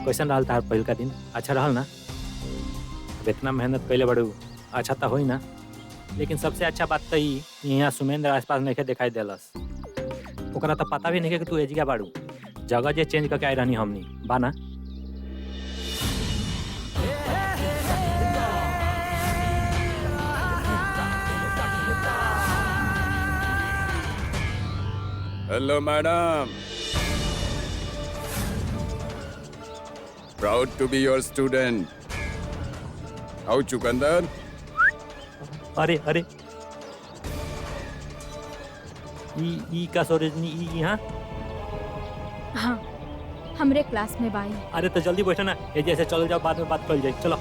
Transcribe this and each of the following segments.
कैसन रहल तार पहिल का दिन? अच्छा रहल ना? अब इतना मेहनत कइले बाड़ू, अच्छा त होई ना। लेकिन सबसे अच्छा बात त ई कि यहाँ सुमेंद्र आस-पास नइखे दिखाई देलस। ओकरा त पता भी नइखे कि तू एजिगा बाड़ू। जगह जे चेंज करके आइल रहनी हमनी, बा ना? Hello, madam. Proud to be your student. How, Chukandar? अरे अरे ई का सरोजनी ई यहाँ? हाँ, हमरे क्लास में बाई। अरे तो जल्दी बैठो ना, ये जैसे चल जाओ, बाद में बात कर जाए। चलो।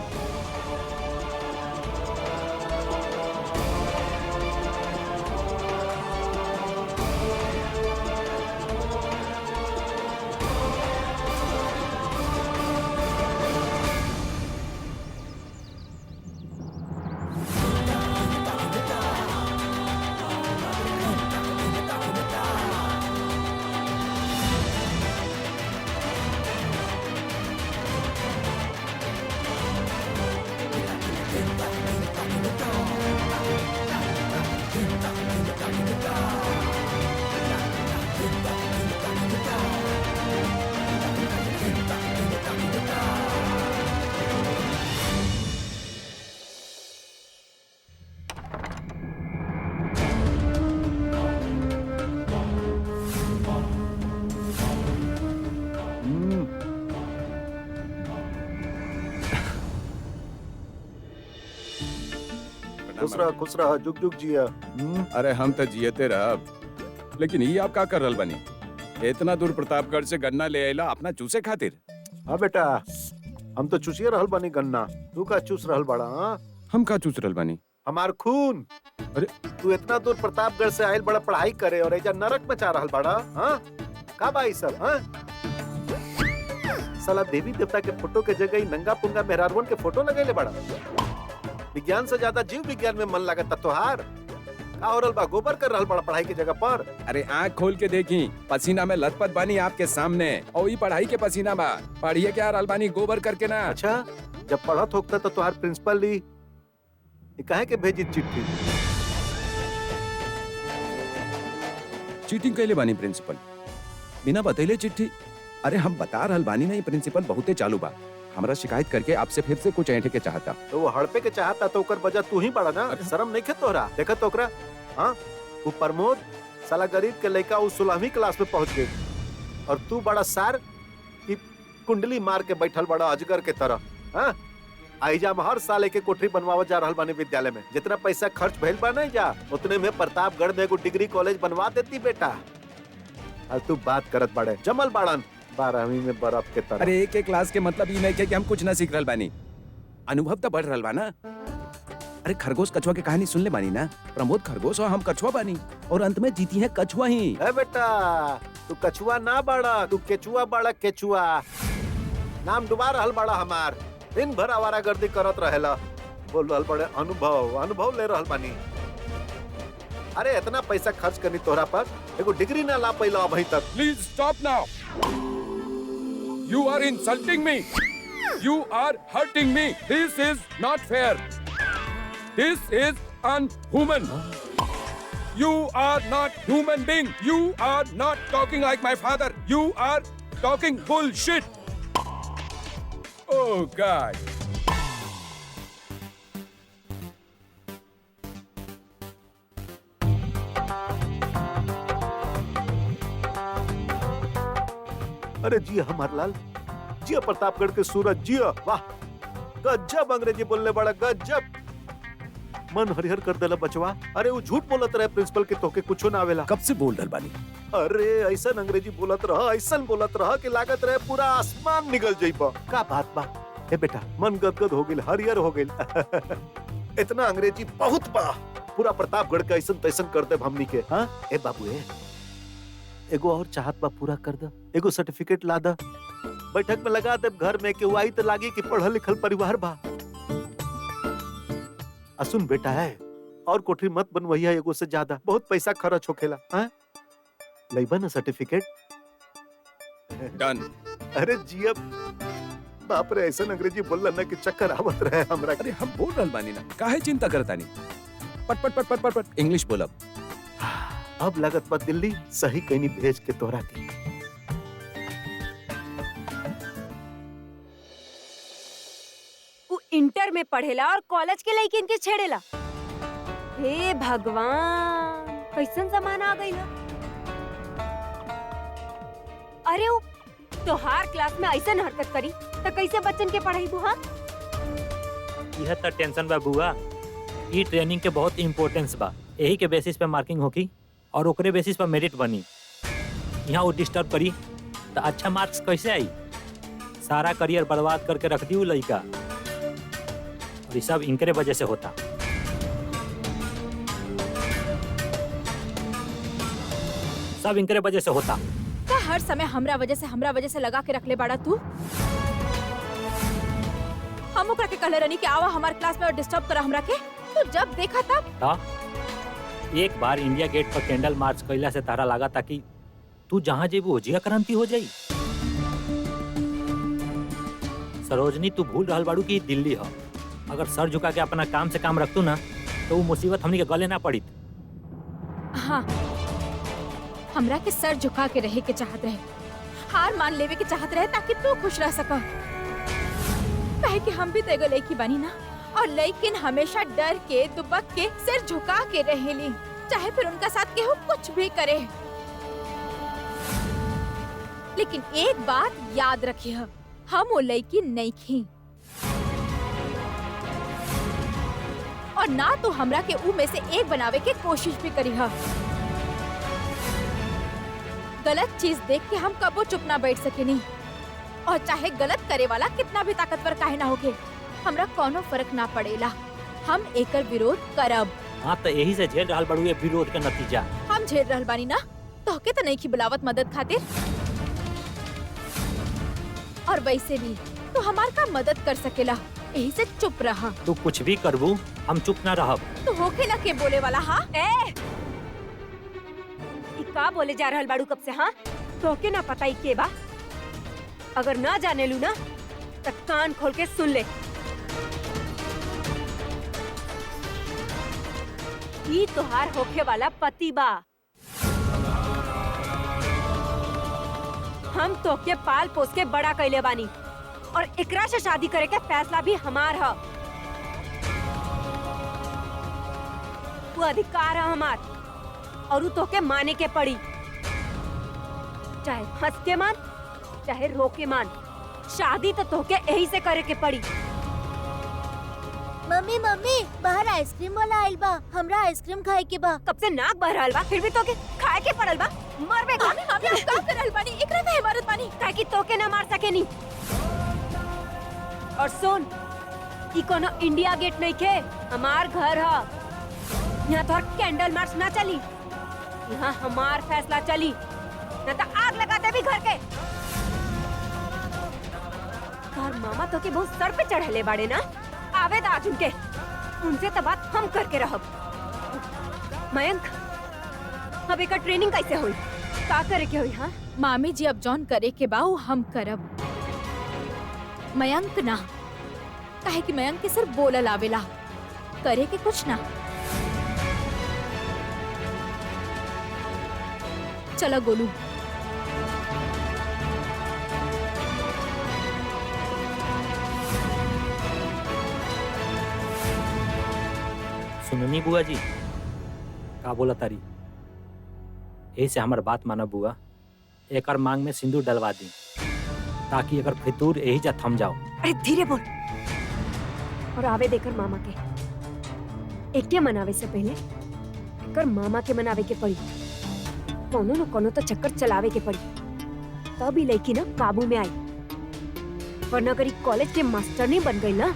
खुश रहा जुग जुग जिया। अरे हम तो जियते रहब, लेकिन ये आप का कर रहल बनी? इतना दूर प्रतापगढ़ से गन्ना ले आइला अपना चूसे खातिर? हाँ बेटा, हम तो चूसिए रहल बानी गन्ना। तू का चूस रहल बड़ा? हाँ, हम का चूस रहल बनी? हमार खून। अरे तू इतना दूर प्रतापगढ़ से आइल बड़ा पढ़ाई करे और एजा नरक मचा रहल बड़ा। हाँ, का बाई सब? हाँ, साला देवी देवता के फोटो के जगह ही नंगा पुंगा मेहरारवन के फोटो लगेले बड़ा। विज्ञान से ज्यादा जीव विज्ञान में मन लागत तोहार। का हो रहल बा? गोबर कर रहल बड़ा पढ़ाई की जगह पर। अरे आँख खोल के देखी, पसीना में लथपथ बानी आपके सामने, और ये पढ़ाई के पसीना बा। पढ़िए क्या रहल बानी गोबर करके ना। अच्छा, जब पढ़त होता तो तुहार प्रिंसिपल ली ये काहे के भेजी चिट्ठी? चीटिंग कैले बानी प्रिंसिपल? बिना बतैले चिट्ठी? अरे हम बता रहल बानी नहीं, प्रिंसिपल बहुते चालू बा। हमरा शिकायत करके आपसे फिर से कुछ ऐंठे के चाहता। तो वो हड़पे के चाहता तो ओकर वजह तू ही बड़ा ना। शर्म नहीं खे तोहरा? देखा तो ओकरा, हाँ, वो प्रमोद साला गरीब के लड़का वो 16वीं क्लास में पहुंच गई और तू बड़ा सार की कुंडली मार के बैठल बड़ा अजगर के तरह। हाँ, आईजा में हर साल एक कोठरी बनवावत जा रहल बानी विद्यालय में। जितना पैसा खर्च भइल बा नहीं जा, उतने में प्रतापगढ़ में एगो डिग्री कॉलेज बनवा देती बेटा। और तू बात करत बाड़े जमल बाड़न 12वीं में बर्फ के तरह। अरे एक क्लास के मतलब ये नहीं कि हम कुछ ना सीख रहल बानी, अनुभव तो बढ़ रहल बा ना। अरे खरगोश कछुआ की कहानी सुन ले बानी ना? प्रमोद खरगोश और हम कछुआ बानी, और अंत में जीती है कछुआ ही। है बेटा, तू कछुआ ना बाड़ा, तू केचुआ बाड़ा। केचुआ नाम डुबा रहल बाड़ा हमार। दिन भर आवारागर्दी करत रहेला। बोल रहल बड़े अनुभव ले रहल बानी। अरे इतना पैसा खर्च करनी तोहरा पर, एगो डिग्री ना ला पैला अभी तक। Please stop now. You are insulting me. You are hurting me. This is not fair. This is unhuman. You are not human being. You are not talking like my father. You are talking bullshit. Oh God. अरे जी हमार लाल, जिया प्रतापगढ़ के सूरज, जिया। वाह, गजब अंग्रेजी बोलने बड़ा, गजब। मन हरिहर कर देला बचवा। अरे वो झूठ बोलत रहे प्रिंसिपल के तोके कुछो ना आवेला। कब से बोल रहल बानी? अरे ऐसा अंग्रेजी बोलत रहा, ऐसा बोलत रहा कि लागत रहे पूरा आसमान निकल जाइबा। का बात बा? ए बेटा, मन गदगद हो गेल, हरिहर हो गेल। इतना अंग्रेजी बहुत बा। पूरा प्रतापगढ़ का ऐसा तैसन कर दे हमनी के। हाँ, ए बाबू एगो और चाहत बा पूरा कर द। एगो सर्टिफिकेट ला द, बैठक में लगा दे घर में, कि आई तो लागी कि पढ़ल लिखल परिवार बा। असुन बेटा है, और कोठरी मत बनवैया एगो से ज्यादा, बहुत पैसा खर्च होखेला। हाँ, लइबा ना सर्टिफिकेट? Done. अरे जी अब बाप रे, ऐसा अंग्रेजी बोलला ना कि चक्कर आवत रहे हमरा। अरे हम बोल रहल बानी ना, काहे चिंता करता नहीं? पट पट पट पट पट पट इंग्लिश बोलब। अब लगत बा दिल्ली सही कहीं भेज के तोरा के। वो इंटर में पढ़ेला और कॉलेज के लड़किन के छेड़ेला। हे भगवान, कैसन जमाना आ गइल। अरे वो तोहार क्लास में ऐसन हरकत करी तो कैसे बच्चन के पढ़ाई बुहा? यह तो टेंशन बा बुआ। ई ट्रेनिंग के बहुत इम्पोर्टेंस बा। यही के बेसिस पे मार्किंग होगी और ओकरे बेसिस पर मेरिट बनी। यहाँ वो डिस्टर्ब करी तो अच्छा मार्क्स कैसे आई? सारा करियर बर्बाद करके रख दी वो लड़का, और ये सब इनकरे वजह से होता। सब इनकरे वजह से होता। का हर समय हमरा वजह से लगा के रख ले बाड़ा तू? हम ओकरा के कहले रहनी कि आवा हमार क्लास में और डिस्टर्ब करा हमरा के। तो जब देखा तब ता? एक बार इंडिया गेट पर कैंडल मार्च कैला से तारा लगा था कि तू जहाँ जेबू ओजिया क्रांति हो जाई। सरोजनी, तू भूल रहल बाड़ू कि दिल्ली है। अगर सर झुका के अपना काम से काम रखतू ना तो वो मुसीबत हमनी के गले ना पड़ी। हाँ, हमरा के सर झुका के रहे के चाहत रहे, हार मान लेवे के चाहत रहे ताकि तू खुश रह सका। कहे कि हम भी तो एगो लड़की बनी ना, और लेकिन हमेशा डर के दुबक के सिर झुका के रहेली, चाहे फिर उनका साथ केहू कुछ भी करे। लेकिन एक बात याद रखिए, हम वो लड़की नहीं थी, और ना तो हमरा के ऊ में से एक बनावे के कोशिश भी करी है। गलत चीज देख के हम कबो चुप ना बैठ सके नहीं, और चाहे गलत करे वाला कितना भी ताकतवर काहे ना होके, हमरा कोनो फर्क ना पड़ेला। हम एकर विरोध करब। हाँ, तो यही से झेल रहल बाड़ू ये विरोध के नतीजा। हम झेल रहल बानी ना, तोहके तो नहीं की बुलावत मदद खातिर। और वैसे भी तू हमार का मदद कर सकेला, यही से चुप रहा। तू कुछ भी करबू हम चुप ना रहब। तू होके ना के बोले वाला। हाँ, ए, ई का बोले जा रहल बाड़ू कब से? हाँ, तोके ना पता ही के बा? अगर ना जाने लू ना तो कान खोल के सुन ले। ई तोहार होखे वाला पति बा। हम तोके पाल पोस के बड़ा कैले बानी, और एकरा से शादी करे के फैसला भी हमार है। वो अधिकार है हमार, और उ तोके माने के पड़ी, चाहे हंस के मान चाहे रो के मान। शादी तो तोके यही से करे के पड़ी। मम्मी मम्मी, बाहर आइसक्रीम वाला आइल बा, हमरा आइसक्रीम खाए के बा। कब से नाक बह रहल बा, फिर भी तोके खाए के पड़ल बा। मरबे का? हम का करल बानी, एकरा काहे मारत बानी? ताकि तोके ना मार सके नी। और सुन, ई कोनो इंडिया गेट नहीं के, हमार घर है। यहाँ तो कैंडल मार्च ना चली, यहाँ हमार फैसला चली, ना तो आग लगा दे भी घर के। और मामा तो के बहुत सर पे चढ़ले बाड़े ना, आवेद आज उनके, उनसे तो बात हम करके रहब। मयंक, अब एक ट्रेनिंग कैसे हुई? का करे के हुई? हाँ, मामी जी अब जॉन करे के बा हम करब, मयंक ना। काहे कि मयंक के सिर्फ बोलल आवेला, करे के कुछ ना। चलो गोलू। सुननी बुआ जी का बोला तारी? यही से हमार बात माना बुआ, एकर मांग में सिंदूर डलवा दी ताकि एकर फितूर यही जा थम जाओ। अरे धीरे बोल। और आवे देकर मामा के, एक के मनावे से पहले एकर मामा के मनावे के पड़ी। कोनो न कोनो तो चक्कर चलावे के पड़ी, तब ही लड़की ना काबू में आई। वरना अगर कॉलेज के मास्टर नहीं बन गई ना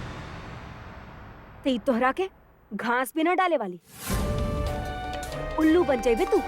तो ई तोहरा के घास भी ना डाले वाली, उल्लू बन जाइबे तू।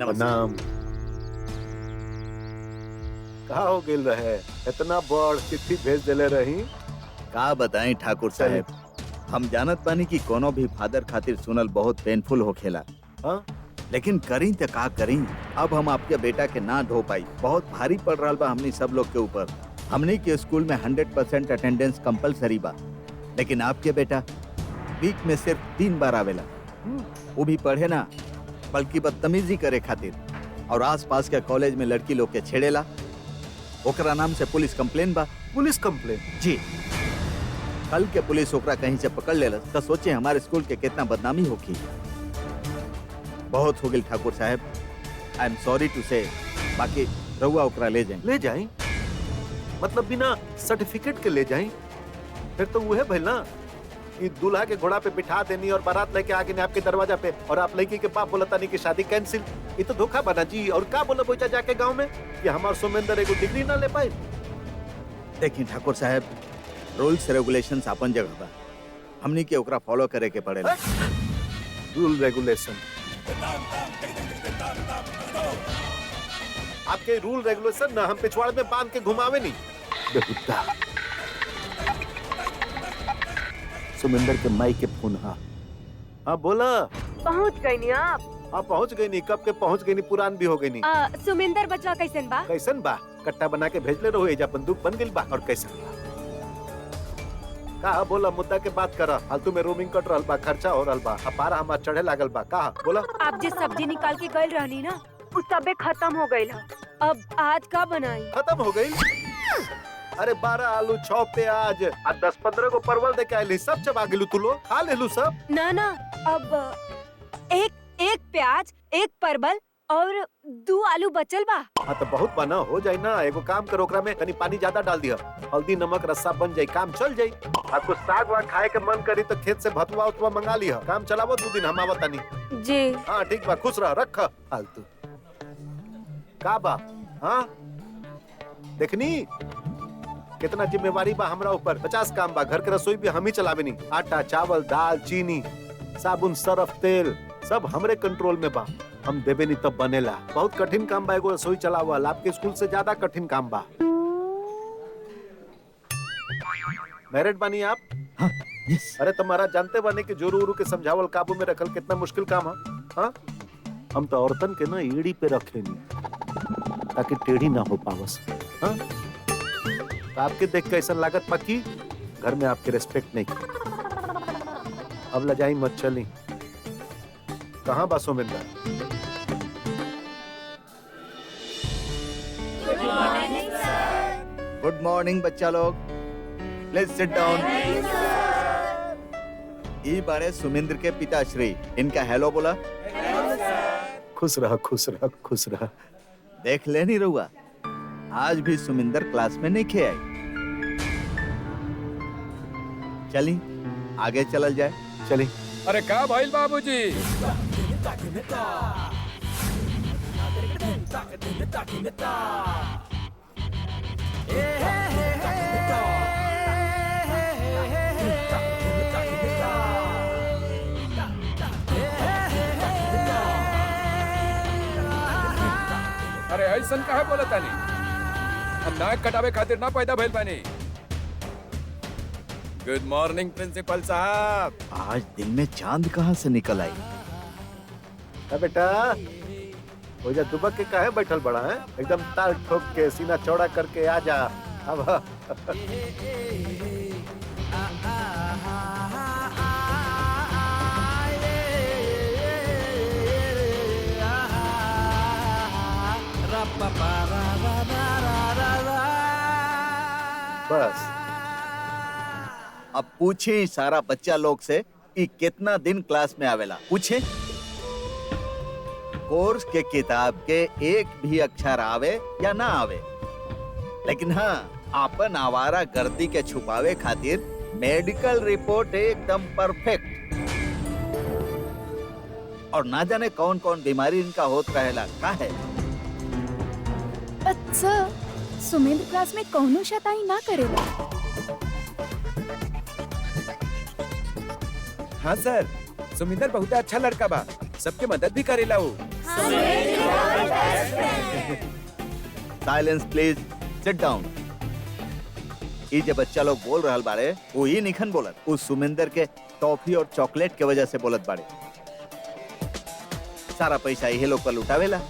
नाम कहा हो गेल रहे, इतना बड़ चिट्ठी भेज देले रही। का बताएं ठाकुर साहब, हम जानत बानी कि कोनो भी फादर खातिर सुनल बहुत पेनफुल होखेला, हाँ? लेकिन करी तो का करी। अब हम आपके बेटा के ना ढो पाई, बहुत भारी पड़ रहा बा हमनी सब लोग के ऊपर। हमनी के स्कूल में 100% अटेंडेंस कंपलसरी बा, लेकिन आपके बेटा वीक में सिर्फ 3 बार आवेला, वो भी पढ़े ना बल्कि बदतमीजी करे खातिर, और आसपास के कॉलेज में लड़की लोग के छेड़ेला। ओकरा नाम से पुलिस कंप्लेन बा। Police complain? जी, कल के पुलिस ओकरा कहीं से पकड़ लेला तो सोचे हमारे स्कूल के कितना बदनामी होगी। बहुत हो गई ठाकुर साहब, आई एम सॉरी टू से, बाकी रहुआ ओकरा ले जाए। ले जाई? मतलब बिना सर्टिफिकेट के ले जाई? फिर तो वह भइल ना कि दूल्हा के घोड़ा पे बिठा देनी और बारात लेके आगे आपके दरवाजा पे, और आप लड़की के बाप बोलता नहीं कि शादी कैंसिल। ये तो धोखा बना जी। और का बोला बोचा जाके गांव में कि हमार सोमेंदर एगो डिग्री ना ले पाए? देखिए ठाकुर साहब, रूल्स रेगुलेशंस अपन जगह बा, हमनी के ओकरा फॉलो करे के पड़ेला। Rule regulation? आपके रूल रेगुलेशन ना हम पिछवाड़ में बांध के घुमावे नहीं। बेहुदा। सुमिंदर के माई के फोन। हाँ बोला। पहुंच गई नी आप? हाँ पहुंच गई नी, कब के पहुंच गई नी, पुरान भी हो गई नी। सुमिंदर बच्चा कैसन बा? कैसन बा? कट्टा बना के भेजले रहो, एजा बंदूक बन गइल बा। और कैसन बा? कहा बोला, मुद्दा के बात करा। फालतू में रूमिंग कट रहल बा, खर्चा हो रहल बा, अपारा हमार चढ़े लागल बा। कहा बोला। आप जिस सब्जी निकाल के गइल रहनी ना, वो सबे खत्म हो गइल। अब आज का बनाई? खत्म हो गई? अरे 12 आलू 6 प्याज और 10-15 को परवल दे के आइली, सब चबा गेलू तू लोग, खा लेलू सब। ना ना, अब एक प्याज, एक परवल और 2 आलू बचल बा। हाँ तो बहुत बना हो जाए ना। एगो काम करो, ओकरा में तनी पानी ज्यादा डाल दिया, हल्दी नमक रस्सा बन जाए, काम चल जाए। और कुछ साग वाग खाए के मन करी तो खेत से भतुआ उतवा मंगा लिया, काम चलावो 2 दिन, हम आवत नहीं। जी हाँ ठीक बा, खुश रह, रख फालतू का बा। हाँ देखनी कितना जिम्मेवारी बा हमरा ऊपर, 50 काम बा। घर के रसोई भी हम ही चलावे नी, आटा चावल दाल चीनी साबुन सरफ तेल सब हमरे कंट्रोल में बा, हम देवे नहीं तब बनेला। बहुत कठिन काम बा एगो रसोई चलावल, आपके स्कूल से ज्यादा कठिन काम बा। मैरिड बानी आप? हाँ, यस। अरे तुम्हारा जानते बानी कि जोरू उरू के समझावल काबू में रखल कितना मुश्किल काम है। हाँ हम तो औरतन के ना एड़ी पे रखे नहीं ताकि टेढ़ी ना हो पावस। हाँ तो आपके देख के ऐसा लागत पक्की घर में आपके रिस्पेक्ट नहीं की। अब लजाई मत चली। कहाँ बा सोमेंदर? गुड मॉर्निंग बच्चा लोग, प्लीज सिट डाउन। ये बारे सुमिंद्र के पिताश्री, इनका हेलो बोला। खुश रह खुश रह खुश रह। देख लेनी रहुआ, आज भी सुमिंदर क्लास में नहीं खे आई। चली आगे चलल जाए। चली। अरे का भाई बाबूजी? अरे ऐसन काहे बोलत तानी? हम नाक कटावे खातिर ना पैदा भइल बानी। गुड मॉर्निंग प्रिंसिपल साहब। आज दिन में चांद कहाँ से निकल आई? बेटा हो जा, दुबक के काहे बैठल बड़ा है? एकदम ताल ठोक के सीना चौड़ा करके आ जा। अब बस अब पूछे सारा बच्चा लोग से कि कितना दिन क्लास में आवेला। पूछे कोर्स के किताब के एक भी अक्षर आवे या ना आवे, लेकिन हाँ आपन आवारा गर्दी के छुपावे खातिर मेडिकल रिपोर्ट एकदम परफेक्ट। और ना जाने कौन कौन बीमारी इनका होत रहेला। का है? अच्छा सुमेंद्र क्लास में कौनो शैतानी ना करेला? हाँ सर, सुमिंदर बहुत अच्छा लड़का बा, सबके मदद भी करेला वो। Silence please, sit down. ये जब बच्चा लोग बोल रहल बारे वो ही निखन बोलत, उस सुमेंदर के टॉफी और चॉकलेट के वजह से बोलत बाड़े। सारा पैसा ये लोग पर लुटावेला।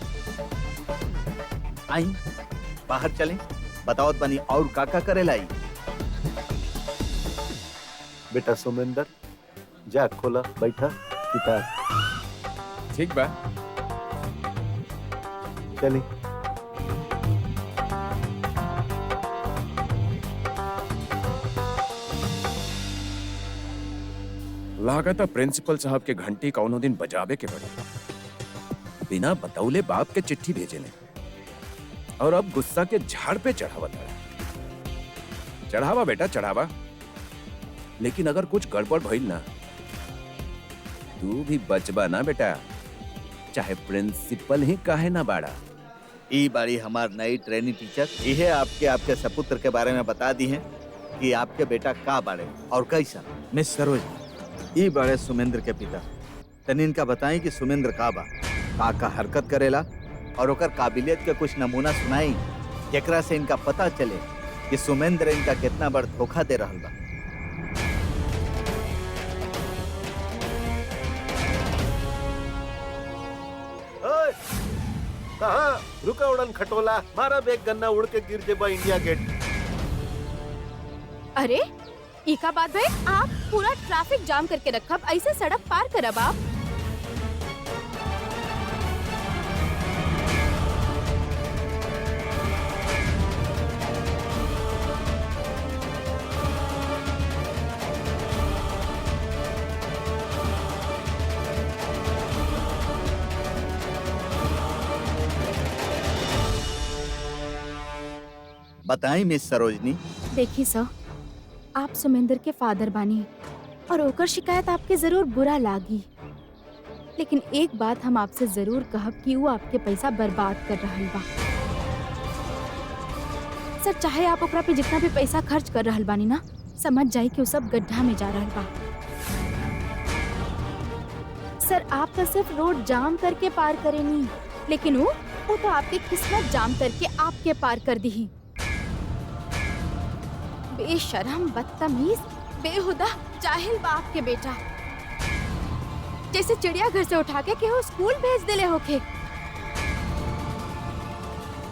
आई बाहर चले, बताओ बनी और काका करेला। आई बेटा सुमेंदर, जा खोला, बैठा, किताब। ठीक बा। चली। लागत प्रिंसिपल साहब के घंटी कौनो दिन बजावे के पड़े। बिना बतौले बाप के चिट्ठी भेजे ने और अब गुस्सा के झाड़ पे चढ़ावत है। चढ़ावा बेटा चढ़ावा, लेकिन अगर कुछ गड़बड़ भइल ना, तू भी बचबा ना बेटा, चाहे प्रिंसिपल ही काहे ना बाड़ा। ई बारी हमार नई ट्रेनिंग टीचर ये आपके सपुत्र के बारे में बता दी है कि आपके बेटा का बारे और कैसा। मिस सरोज, ई बड़े सुमेंद्र के पिता, तनी इनका बताई कि सुमेंद्र का हरकत करेला और ओकर काबिलियत के कुछ नमूना सुनाई, जेकरा से इनका पता चले कि सुमेंद्र इनका कितना बड़ धोखा दे रहल बा। ओए, कहाँ रुका उड़न खटोला, मारा बेग गन्ना उड़ के गिर जेबा इंडिया गेट। अरे ई का बात भाई, आप पूरा ट्रैफिक जाम करके रखब, ऐसे सड़क पार करब आप? बताई मिस सरोजनी। देखी सर, आप सुमेंद्र के फादर बानी और ओकर शिकायत आपके जरूर बुरा लागी, लेकिन एक बात हम आपसे जरूर कहब कि वो आपके पैसा बर्बाद कर रहल बा। सर, चाहे आप ओकरा पे जितना भी पैसा खर्च कर रहल बानी ना, समझ जाई कि वो सब गड्ढा में जा रहल बा। सर, आप तो सिर्फ रोड जाम करके पार करेनी, लेकिन वो तो आपकी किस्मत जाम करके आपके पार कर दी। बेशरम, बदतमीज, बेहुदा, जाहिल बाप के बेटा, जैसे चिड़ियाघर से उठा के केहू स्कूल भेज दिले होके।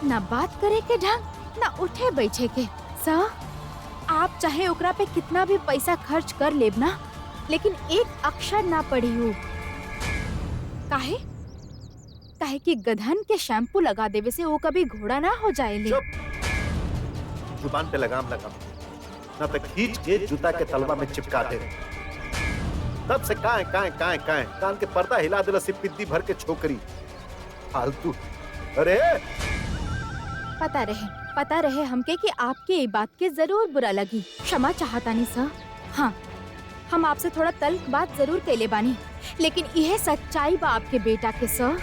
ना बात करे के ढंग, ना उठे बैठे के। सर, आप चाहे ओकरा पे कितना भी पैसा खर्च कर लेब ना, लेकिन एक अक्षर ना पढ़ी हो। काहे? काहे कि गधन के शैम्पू लगा देवे से वो कभी घोड़ा ना हो जाए। जुबान पे लगाम लगा, ना तो खींच के जूता के तलवा में चिपका दे। तब से काए कान के पर्दा हिला दिला, सिर्फ पिद्दी भर के छोकरी फालतू। अरे पता रहे हमके कि आपके ये बात के जरूर बुरा लगी। क्षमा चाहता नहीं सर। हाँ, हम आपसे थोड़ा तल्ख बात जरूर कैले बानी, लेकिन यह सच्चाई बा आपके बेटा के सर।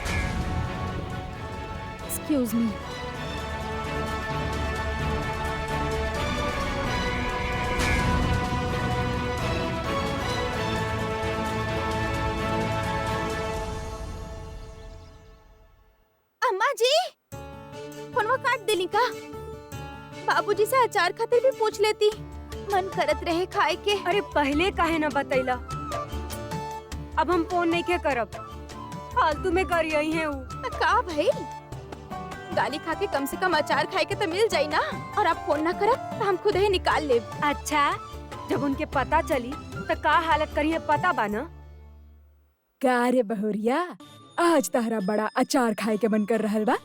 Excuse me. अम्मा जी, फोनवा काट देली का? बाबूजी से अचार खातिर भी पूछ लेती, मन करत रहे खाए के। अरे पहले काहे ना बतैला? अब हम फोन नहीं के करब, फालतू में कर यही है वो। का भाई, गाली खा के कम से कम अचार खाए के तो मिल जाई ना, और आप फोन ना करब तो हम खुद ही निकाल लेब। अच्छा, जब उनके पता चली तो का हालत करी है पता बा ना? का रे बहुरिया, आज तहरा बड़ा अचार खाए के मन कर रहल बा।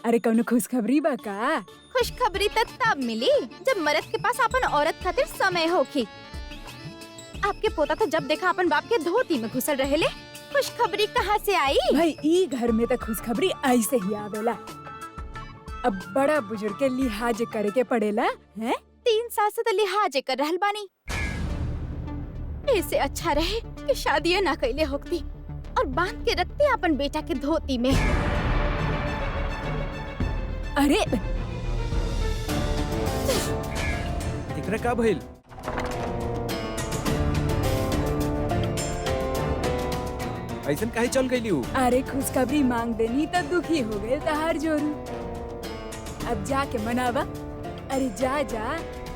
अरे कौनो खुशखबरी बा का? खुशखबरी तब मिली जब मर्द के पास अपन औरत खातिर समय होखी। आपके पोता तो जब देखा अपन बाप के धोती में घुसल रहेले, खुशखबरी कहाँ से आई? भाई ई घर में तो खुशखबरी ऐसे ही आवेला। अब बड़ा बुजुर्ग के लिहाज करे के पड़ेला है। 3 साल से तो लिहाज कर रहल बानी। ऐसे अच्छा रहे कि शादी ना कैले होती और बांध के रखते अपन बेटा के धोती में। अरे एकरा का भइल? ऐसन काहे चल गई हूँ? अरे खुशखबरी मांग देनी तो दुखी हो गए तहार जोरू। अब जाके मनावा। अरे जा जा।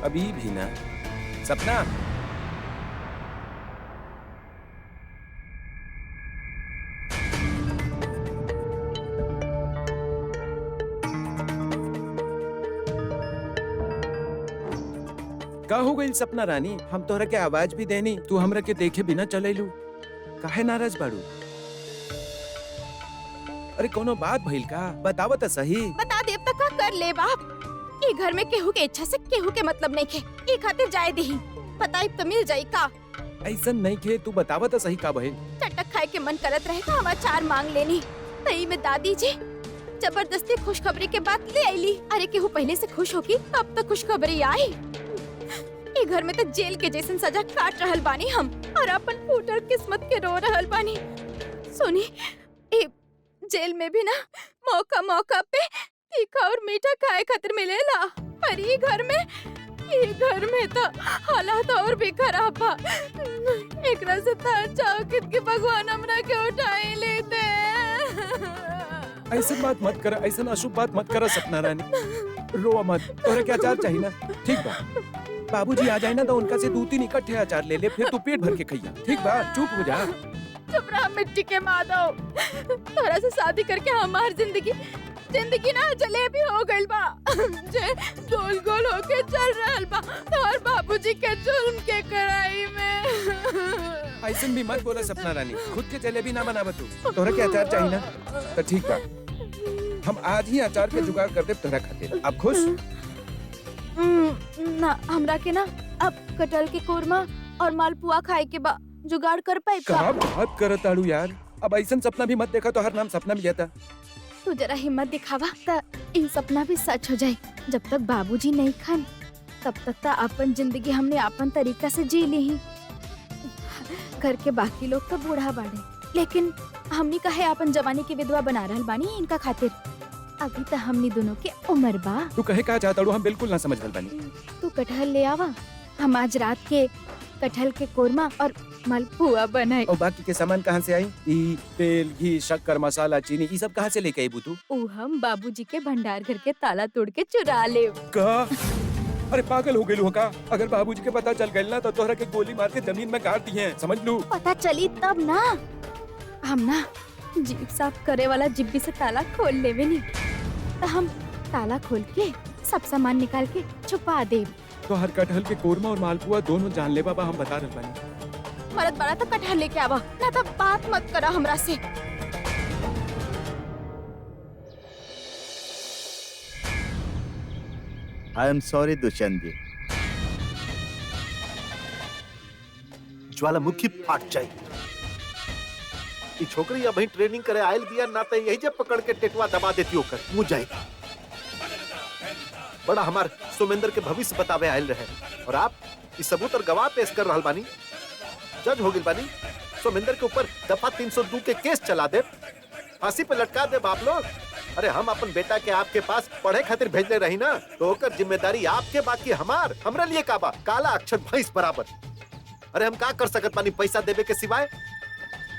अभी भी ना। सपना, का हो गई सपना रानी? हम तोहरा के आवाज भी देनी, तू हमरा के देखे बिना चले लू। काहे नाराज बाड़ू? अरे कोनो बात भइल का? बतावा त सही। बता देव तक का कर ले बाप। ये घर में केहू के इच्छा से केहू के मतलब नहीं खे। ये खातिर जाए दही। बताई तो मिल जाई का? ऐसन नहीं खे, तू बतावा त सही का भइल? चटक खाए के मन करत रहे तो हम अचार मांग लेनी। तई में दादी जी जबरदस्ती खुशखबरी के बात ले आईली। अरे केहू पहले से खुश होगी तब तक खुशखबरी आई। ये घर में तो जेल के जैसन सजा काट रहल बानी हम और अपन फूटल किस्मत के रो रहल बानी। सुनी, ए जेल में भी ना मौका मौका पे तीखा और मीठा खाए खातिर मिलेला। पर ये घर में तो हालात और भी खराब बा। एकरा से तो अच्छा कि भगवान हमरा के उठाए लेते। ऐसन बात मत कर, ऐसन अशुभ बात मत कर सपना रानी। रो मत, तोहरा के अचार चाहिए ना? ठीक बा, बाबूजी आ जाए ना तो उनका से 2-3 इकट्ठे अचार ले ले, फिर तू पेट भर के खइया। ठीक बा, चुप हो जा। चुप रहा मिट्टी के माधव। तोरा से शादी करके हमार जिंदगी ना जलेबी हो गइल बा। जे गोल गोल होके चल रहल बा और बाबूजी के जुल्म के कड़ाई में। ऐसन भी मत बोला सपना रानी, खुद के जलेबी ना बनावा तू। तोहरा के अचार चाहिए ना? तो ठीक बा, हम आज ही अचार के जुगाड़ कर दे तोहरा खातिर। अब खुश? ना हमरा के ना अब कटहल के कोरमा और मालपुआ खाए के बा। जुगाड़ कर पाई का बात करत आड़ू यार। अब ऐसन सपना भी मत देखा तो हर नाम सपना भी जाता। तू जरा हिम्मत दिखावा त इन सपना भी सच हो जाए। जब तक बाबूजी नहीं खान तब तक तो अपन जिंदगी हमने अपन तरीका से जी ली ही। घर के बाकी लोग तो बूढ़ा बाड़े, लेकिन हमनी काहे अपन जवानी की विधवा बना रहल बानी इनका खातिर। अभी तो हमनी दोनों के उम्र बा। तू कहे का चाहता हूँ? हम बिल्कुल ना समझ बानी। तू कटहल ले आवा, हम आज रात के कटहल के कोरमा और मालपुआ बनाए। और बाकी के सामान कहाँ से आई? तेल, घी, शक्कर, मसाला, चीनी, ये सब कहाँ से लेके आई तू? ऊ हम बाबूजी के भंडार घर के ताला तोड़ के चुरा ले। का? अरे पागल हो गई का? अगर बाबूजी के पता चल गई ना तो तोहरा के गोली मार के जमीन में गाड़ दी है, समझ लू। पता चली तब ना। हम ना जीप साफ करे वाला जिब्बी से ताला खोल लेवे नी, तो हम ताला खोल के सब सामान निकाल के छुपा दे। तो हर कटहल के कोरमा और मालपुआ दोनों जान ले बाबा, हम बता रहे बानी। मरद बड़ा तो कटहल लेके आवा, ना तो बात मत करा हमरा से। आई एम सॉरी दुष्यंत जी। ज्वालामुखी फाट जाई। ई छोकरी अब ही ट्रेनिंग करे आयल बिया ना तो यही जब पकड़ के टेटवा दबा देती होकर मुँह जाएगी। बड़ा हमार सुमेंद्र के भविष्य बतावे आयल रहे और आप इस सबूत और गवाह पेश कर रहल बानी। जज हो गई बानी, सुमेंद्र के ऊपर दफा 302 के केस चला दे, फांसी पे लटका दे आप लोग। अरे हम अपन बेटा के आपके पास पढ़े खातिर भेजले रही ना, तो ओकर जिम्मेदारी आपके, बाकी हमार। हमरा लिए का बा? काला अक्षर भैंस बराबर। अरे हम का कर सकत बानी पैसा देवे के सिवाय?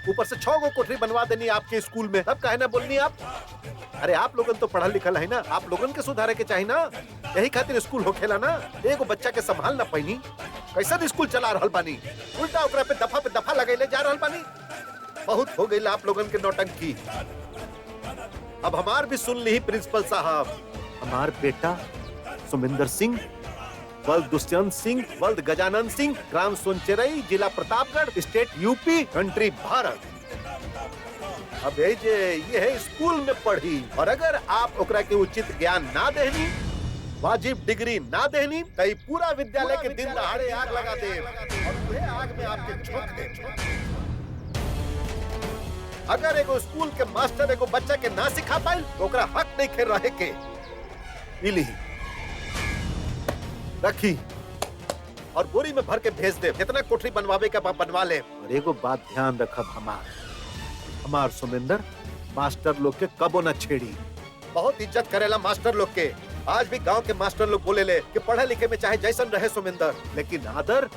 ऊपर से 6 गो कोठरी बनवा देनी आपके स्कूल में, तब काहे ना बोलनी आप? अरे आप लोगन तो पढ़ल लिखल है ना, आप लोगन के सुधारे के चाहिए ना। यही खातिर स्कूल होखेला ना। एगो बच्चा के संभाल ना पैनी, कैसा स्कूल चला रहल बानी? उल्टा ओकरा पे दफा लगैले जा रहल बानी। बहुत हो गई आप लोगन के नौटंकी। अब हमार भी सुन ली प्रिंसिपल साहब। हमार बेटा सुमेंद्र सिंह, वल्द दुष्यंत सिंह, वल्द गजानन सिंह, ग्राम सोनचेरई, जिला Pratapgarh, estate UP, country Bharat. अब ये है स्कूल में पढ़ी, और अगर आप ओकरा के उचित ज्ञान ना देनी, वाजिब डिग्री ना देनी, तो ई पूरा विद्यालय के दिन दहाड़े आग लगा दे और वह आग में आपके झोंक दे। अगर एगो स्कूल के मास्टर एगो बच्चा के ना सिखा पाए तो ओकरा हक नहीं खेल रहे के। इली रखी और बोरी में भर के भेज दे। कितना कोठरी बनवावे का बनवा ले। और एगो बात ध्यान रखब, हमार सुमेंद्र मास्टर लोग के कबो न छेड़ी। बहुत इज्जत करेला मास्टर लोग के। आज भी गांव के मास्टर लोग बोले ले कि पढ़े लिखे में चाहे जैसन रहे सुमेंद्र, लेकिन आदर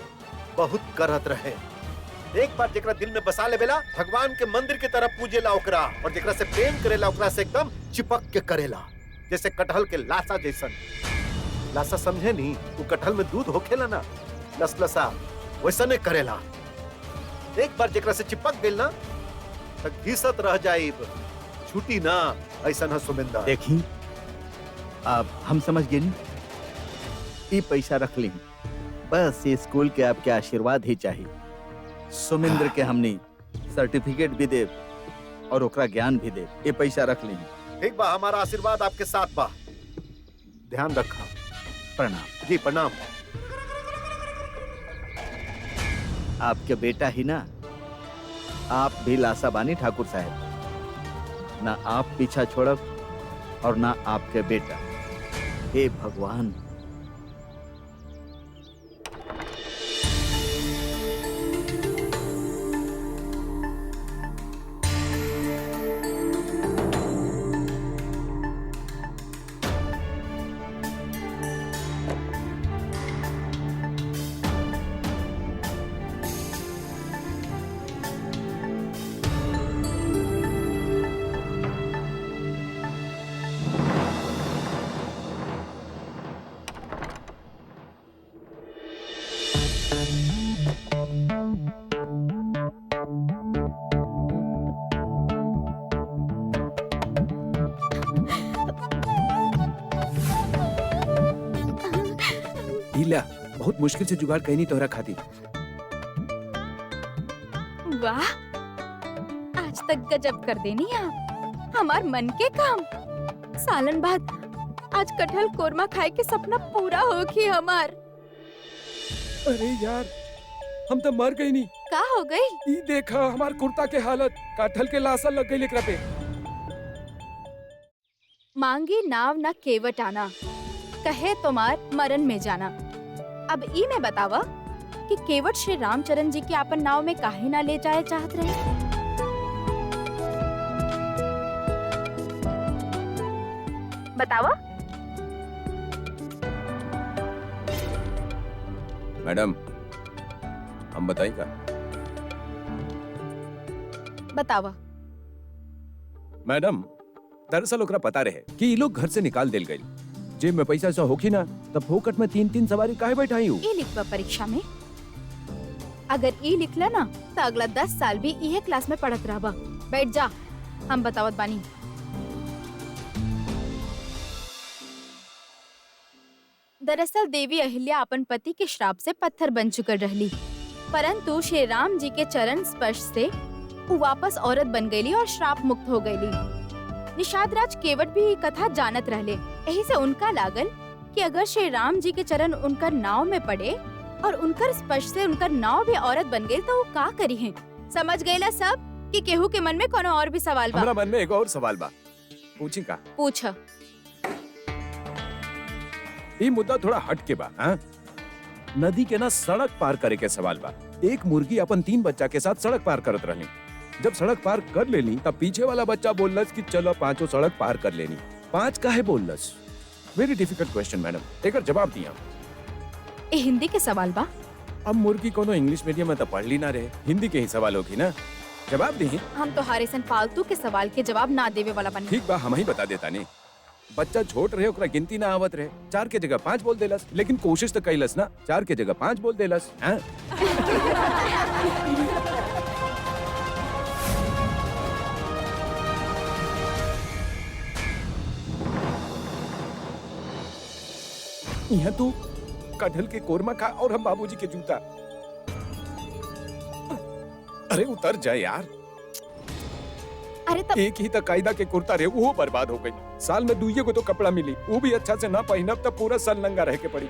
बहुत करत रहे। एक बार जेकरा दिल में बसा लेवेला भगवान के मंदिर की तरह पूजेला ओकरा, और जेकरा से प्रेम करेला ओकरा से एकदम चिपक के करेला, जैसे कटहल के लाशा जैसन। लाशा समझे नहीं, वो कटहल में दूध होखेला ना, लसलसा वैसा नहीं करेला। एक बार जेकरा से चिपक गइल ना तो घिसत रह जाइब, छूटी ना। ऐसा ना सुमिंदर। देखी आप हम समझ गए नहीं, ये पैसा रख ली, बस ये स्कूल के आपके आशीर्वाद ही चाहिए। सुमिंद्र के हमने सर्टिफिकेट भी दे और ओकरा ज्ञान भी दे, ये पैसा रख ली। ठीक बा, हमारा आशीर्वाद आपके साथ बा। ध्यान रखा। प्रणाम। जी प्रणाम। आपके बेटा ही ना, आप भी लासा बानी ठाकुर साहब, ना आप पीछा छोड़ब और ना आपके बेटा। हे भगवान। हीला बहुत मुश्किल से जुगाड़ कहीं नहीं तोहरा खाती। वाह, आज तक गजब कर देनी आप, हमार मन के काम। सालन बाद आज कटहल कोरमा खाए के सपना पूरा होगी हमार। अरे यार, हम तो मर गई नहीं। का हो गई? ई देखा हमार कुर्ता के हालत, कटहल के लाशा लग गई एकरा पे। मांगी नाव ना केवट आना, कहे तुम्हार मरण में जाना। अब ई में बतावा कि केवट श्री रामचरण जी के अपन नाव में काहे ना ले जाए चाहत रहे। बतावा। मैडम, हम बताएगा। बतावा। मैडम, दरअसल ओकरा पता रहे कि ये लोग घर से निकाल देल गए। जेब में पैसा ऐसा होखी ना, तब फोकट में 3-3 सवारी काहे बैठाई हूँ। ई लिखवा परीक्षा में, अगर ई लिखला ना तो अगला 10 साल भी इहे क्लास में पढ़त रहबा। बैठ जा, हम बतावत बानी। दरअसल देवी अहिल्या अपन पति के श्राप से पत्थर बन चुकल रहली, परंतु श्री राम जी के चरण स्पर्श से वो वापस औरत बन गईली और श्राप मुक्त हो गईली। निषाद राज केवट भी ये कथा जानत रहले, यही से उनका लागल कि अगर श्री राम जी के चरण उनकर नाव में पड़े और उनकर स्पर्श से उनकर नाव भी औरत बन गई तो वो का करी है। समझ गईला सब कि केहू के मन में कोनो और भी सवाल बा? हमरा मन में एक और सवाल बा, पूछी का? पूछ। ये मुद्दा थोड़ा हट के बा। हाँ? नदी के ना सड़क पार करे के सवाल बा। एक मुर्गी अपन 3 बच्चा के साथ सड़क पार करत रहनी। जब सड़क पार कर लेनी तब पीछे वाला बच्चा बोललस कि चलो 5 सड़क पार कर लेनी। 5 काहे बोललस? वेरी डिफिकल्ट क्वेश्चन मैडम, एकर जवाब दिया। ए हिंदी के सवाल बा? अब मुर्गी कोनो इंग्लिश मीडियम में तो पढ़ ली ना रहे, हिंदी के ही सवाल होगी ना। जवाब दी। हम तो हारेसन फालतू के सवाल के जवाब ना देवे वाला बनी। ठीक बा, हम ही बता देता ने। बच्चा छोट रहे, ओकरा गिनती ना आवत रहे, 4 के जगह 5 बोल देलस, लेकिन कोशिश तो कैलस ना, 4 के जगह 5 बोल देलस। हाँ? यहाँ तू कटहल के कोरमा खा और हम बाबूजी के जूता। अरे उतर जा यार। अरे तब एक ही तक कायदा के कुर्ता रहे, वो बर्बाद हो गई। साल में 2 को तो कपड़ा मिली, वो भी अच्छा से ना पहनब तब पूरा साल नंगा रह के पड़ी।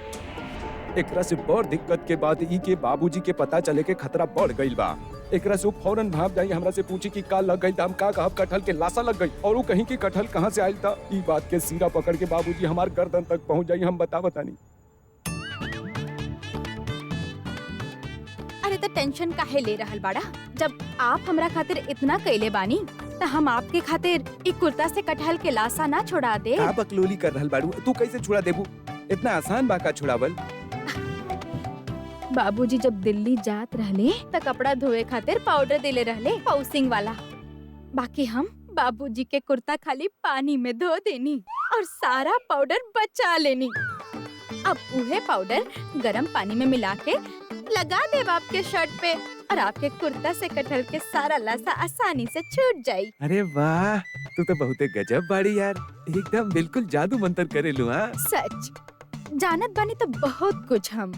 एकरा से बड़ दिक्कत के बाद ई के बाबूजी के पता चले के खतरा बढ़ गई बा। एकरा से फौरन भाग जाई, हमरा से पूछी कि का लग गई, दाम का कहब कटहल के लाशा लग गई, और वो कहीं की कटहल कहाँ से आयल था। ई बात के सीरा पकड़ के बाबूजी हमार गर्दन तक पहुंच जाई, हम बतानी। अरे तो टेंशन काहे ले रहल बाड़ा? जब आप हमरा खातिर इतना कैले बानी तो हम आपके खातिर एक कुर्ता से कटहल के लाशा ना छोड़ा दे। का बकलोली कर रहल बाड़ू? तू कैसे छुड़ा देबू? इतना आसान बा का छुड़ावल? बाबूजी जब दिल्ली जात रहले त कपड़ा धोए खातिर पाउडर देले रहले पाउसिंग वाला। बाकी हम बाबूजी के कुर्ता खाली पानी में धो देनी और सारा पाउडर बचा लेनी। अब उहे पाउडर गरम पानी में मिला के लगा देब आपके शर्ट पे और आपके कुर्ता से कटहल के सारा लसा आसानी से छूट जाई। अरे वाह, तू तो बहुते गजब बाड़ी यार, एकदम बिल्कुल जादू मंतर करेलू। हाँ सच जानत बानी तो बहुत कुछ हम,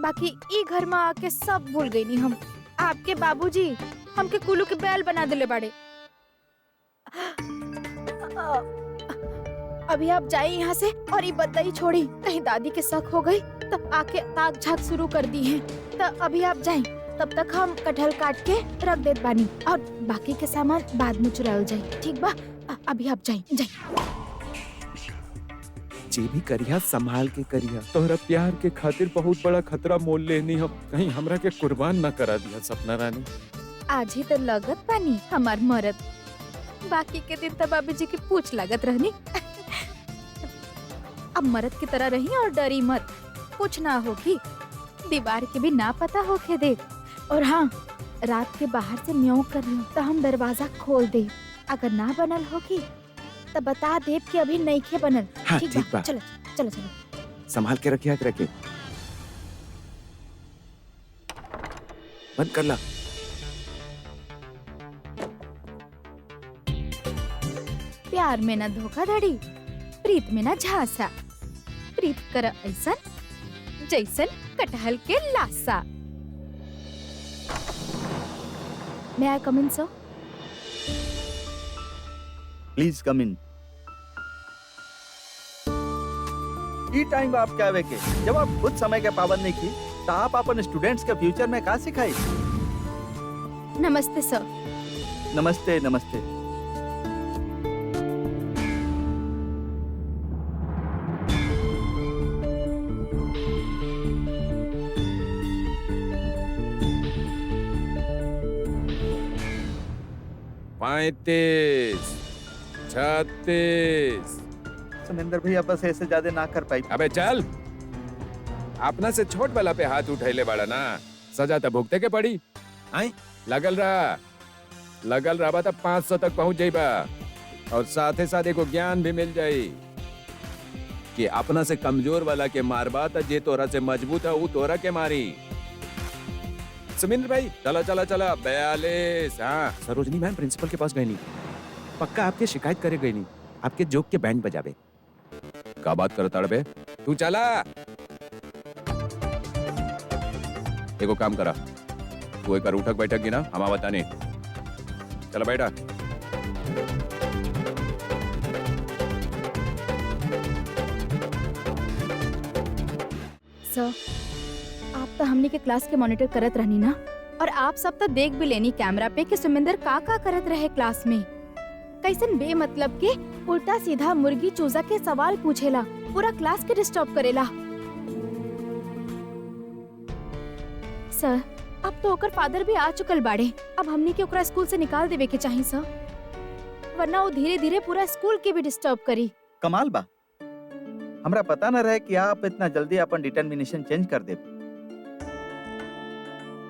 बाकी ई घर में आके सब भूल गई हम। आपके बाबूजी हमके कुल्लू के बैल बना दिले बाड़े। अभी आप जाइए यहाँ से और ये बदलाई छोड़ी, कहीं दादी के शक हो गई तब आके ताक झाक शुरू कर दी है। तब अभी आप जाएं, तब तक हम कटहल काट के रख देत बानी और बाकी के सामान बाद में चुराल जाए। ठीक बा? अभी आप जाइए जाइए। जे भी करिया संभाल के करिया, तोहरा प्यार के खातिर बहुत बड़ा खतरा मोल लेनी हम, कहीं हमरा के कुर्बान न करा दिया सपना रानी। आज ही तो लगत पानी हमार मरद, बाकी के दिन तब बाबूजी की पूछ लागत रहनी। अब मरद की तरह रही और डरी मत, कुछ ना होगी, दीवार के भी ना पता होके दे। और हाँ, रात के बाहर से म्याऊं कर लो तो हम दरवाजा खोल दे, अगर ना बनल होगी तो बता देब कि अभी नहीं खे बनल। हाँ, ठीक ठीक बा? बा। चलो चलो चलो। संभाल के रखिया रखे, बंद कर ला। प्यार में ना धोखाधड़ी, प्रीत में ना झांसा, प्रीत कर ऐसन जैसन कटहल के लासा। May I come in, sir? Please come in. ई टाइम आप क्या आवे के, जब आप खुद समय के पाबंद नहीं की तो आप अपन स्टूडेंट्स के फ्यूचर में का सिखाई। नमस्ते सर। नमस्ते नमस्ते। पैंतीस, 36। सुमेंद्र भैया बस ऐसे ज्यादा ना कर पाई। अबे चल, अपना से छोट वाला पे हाथ उठैले बड़ा ना, सजा तो भुगते के पड़ी। आई लगल रहा बा, 500 तक पहुंच जाइबा और साथे साथ एगो ज्ञान भी मिल जाई कि अपना से कमजोर वाला के मारबा त जे तोरा से मजबूत है वो तोरा के मारी। सुमिंद्र भाई चला चला चला। 42। हाँ, सरोजनी मैम प्रिंसिपल के पास गई नहीं, पक्का आपके शिकायत करे गई नहीं, आपके जोक के बैंड बजावे। का बात करता बे, तू चला। एगो काम करा, तू एक उठक बैठक गिना, हम बताने। चला बैठा। सर, आप तो हमने के क्लास के मॉनिटर करत रहनी ना, और आप सब तो देख भी लेनी कैमरा पे कि सुमिंदर का करत रहे क्लास में। कैसन बेमतलब के उल्टा सीधा मुर्गी चूजा के सवाल पूछेला, पूरा क्लास के डिस्टर्ब करेला। सर, अब तो ओकर फादर भी आ चुकल बाड़े, अब हमने के ओकरा स्कूल से निकाल देवे के चाहिए सर, वरना वो धीरे धीरे पूरा स्कूल के भी डिस्टर्ब करी। कमाल बा, हमरा पता न रहे कि आप इतना जल्दी अपन डिटर्मिनेशन चेंज कर दे।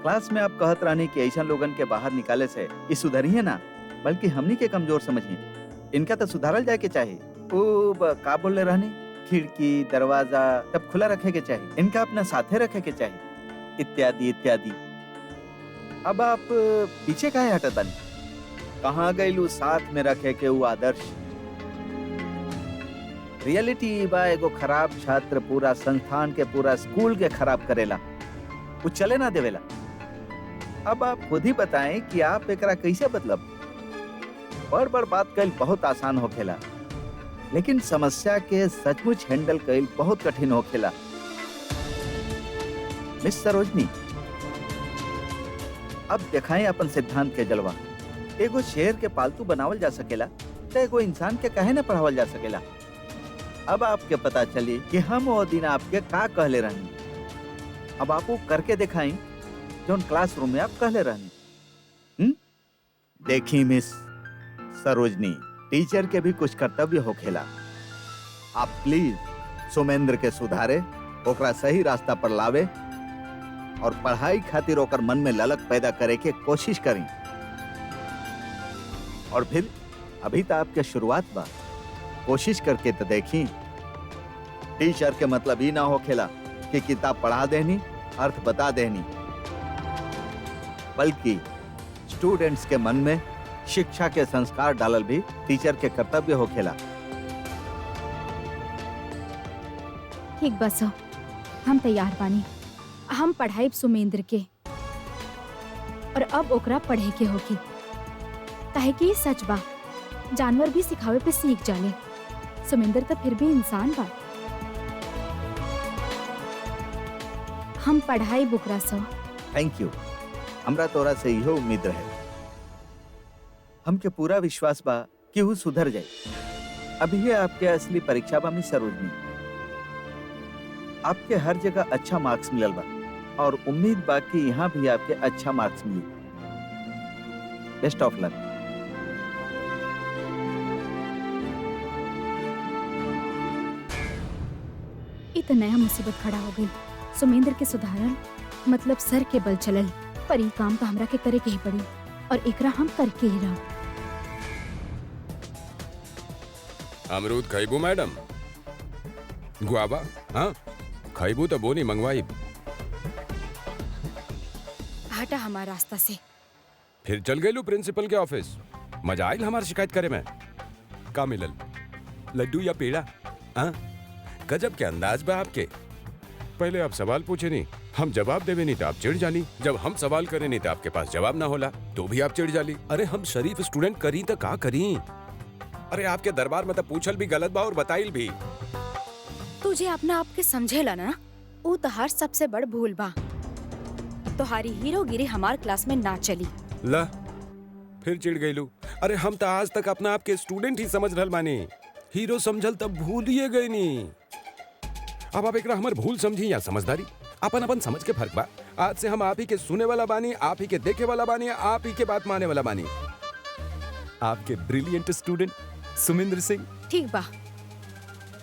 क्लास में आप कहत रहनी कि ऐसा लोगन के बाहर निकाले से ये सुधरिए ना, बल्कि हमनी के कमजोर समझिए। इनका तो सुधारल जाए के चाहिए। का बोले रहनी, खिड़की दरवाजा सब खुला रखे के चाहिए, इनका अपना साथे रखे के चाहिए, इत्यादि इत्यादि। अब आप पीछे काहे हटत बानी? कहाँ गइलू साथ में रखे के वो आदर्श? रियलिटी बा, एगो खराब छात्र पूरा संस्थान के पूरा स्कूल के खराब करेला, वो चले ना देवेला। अब आप खुद ही बताएं कि आप एकरा कैसे बदलब। बड़ बात कल बहुत आसान होखेला, लेकिन समस्या के सचमुच हैंडल कईल बहुत कठिन होखेला। मिस सरोजनी, अब दिखाएं अपन सिद्धांत के जलवा। एगो शेर के पालतू बनावल जा सकेला तो एगो इंसान के काहे न पढ़ावल जा सकेला। अब आपके पता चली कि हम वो दिन आपके का कहले रहनी, अब आप वो करके दिखाई जो क्लासरूम में आप कहले रहनी। देखी मिस सरोजनी, टीचर के भी कुछ कर्तव्य होखेला। आप प्लीज सुमेंद्र के सुधारे, ओकरा सही रास्ता पर लावे और पढ़ाई खातिर ओकर मन में ललक पैदा करे के कोशिश करी। और फिर अभी तो आपके शुरुआत बा, कोशिश करके तो देखी। टीचर के मतलब ही ना हो खेला कि किताब पढ़ा देनी, अर्थ बता देनी, बल्कि स्टूडेंट्स के मन में शिक्षा के संस्कार डालल भी टीचर के कर्तव्य हो खेला। ठीक बस हो, हम तैयार बानी। हम पढ़ाई सुमेंद्र के, और अब ओकरा पढ़े के होगी। काहे कि सच बा, जानवर भी सिखावे पे सीख जाले। सुमेंद्र तो फिर भी इंसान बा। हम पढ़ाई बुकरा सो। Thank you. हमरा तोरा से इहो उम्मीद रहे। हमके पूरा विश्वास बा कि वो सुधर जाए। अभी ये आपके असली परीक्षा बा मिस सरोजनी। आपके हर जगह अच्छा मार्क्स मिलल बा और उम्मीद बा कि यहाँ भी आपके अच्छा मार्क्स मिली। Best of luck. इत नया मुसीबत खड़ा हो गई। सुमेंद्र के सुधारल मतलब सर के बल चलल, पर ई काम तो हमरा के करे के ही पड़ी, और एकरा हम करके ही रहो। अमरूद खैबू मैडम? गुआवा? हाँ खैबू तो बोनी मंगवाई। हटा हमारा रास्ता से। फिर चल गए प्रिंसिपल के ऑफिस। मजा आयल हमारी शिकायत करे में। का मिलल, लड्डू या पेड़ा? हाँ गजब के अंदाज बा आपके। पहले आप सवाल पूछे नहीं, हम जवाब देवे नहीं तो आप चिढ़ जाली। जब हम सवाल करे नहीं तो आपके पास जवाब ना होला तो भी आप चिढ़ जाली। अरे हम शरीफ स्टूडेंट करी तो का करी? अरे आपके दरबार में तो पूछल भी गलत बा और बताइल भी। तुझे अपना आप के समझेला ना, वो तोहार सबसे बड़ भूल बा। तोहारी हीरोगिरी हमार क्लास में ना चली। ला फिर चिढ़ गईलू। अरे हम तो आज तक अपना आपके स्टूडेंट ही समझ रहल बानी। हीरो समझल तब भूलिए गए नी। अब आप एकरा हमर भूल समझी या समझदारी, अपन अपन समझ के फर्क बा। आज से हम आप ही के सुने वाला बानी, आप ही के देखे वाला बानी, आप ही के बात माने वाला बानी। आपके ब्रिलियंट स्टूडेंट सुमेंद्र सिंह। ठीक बा,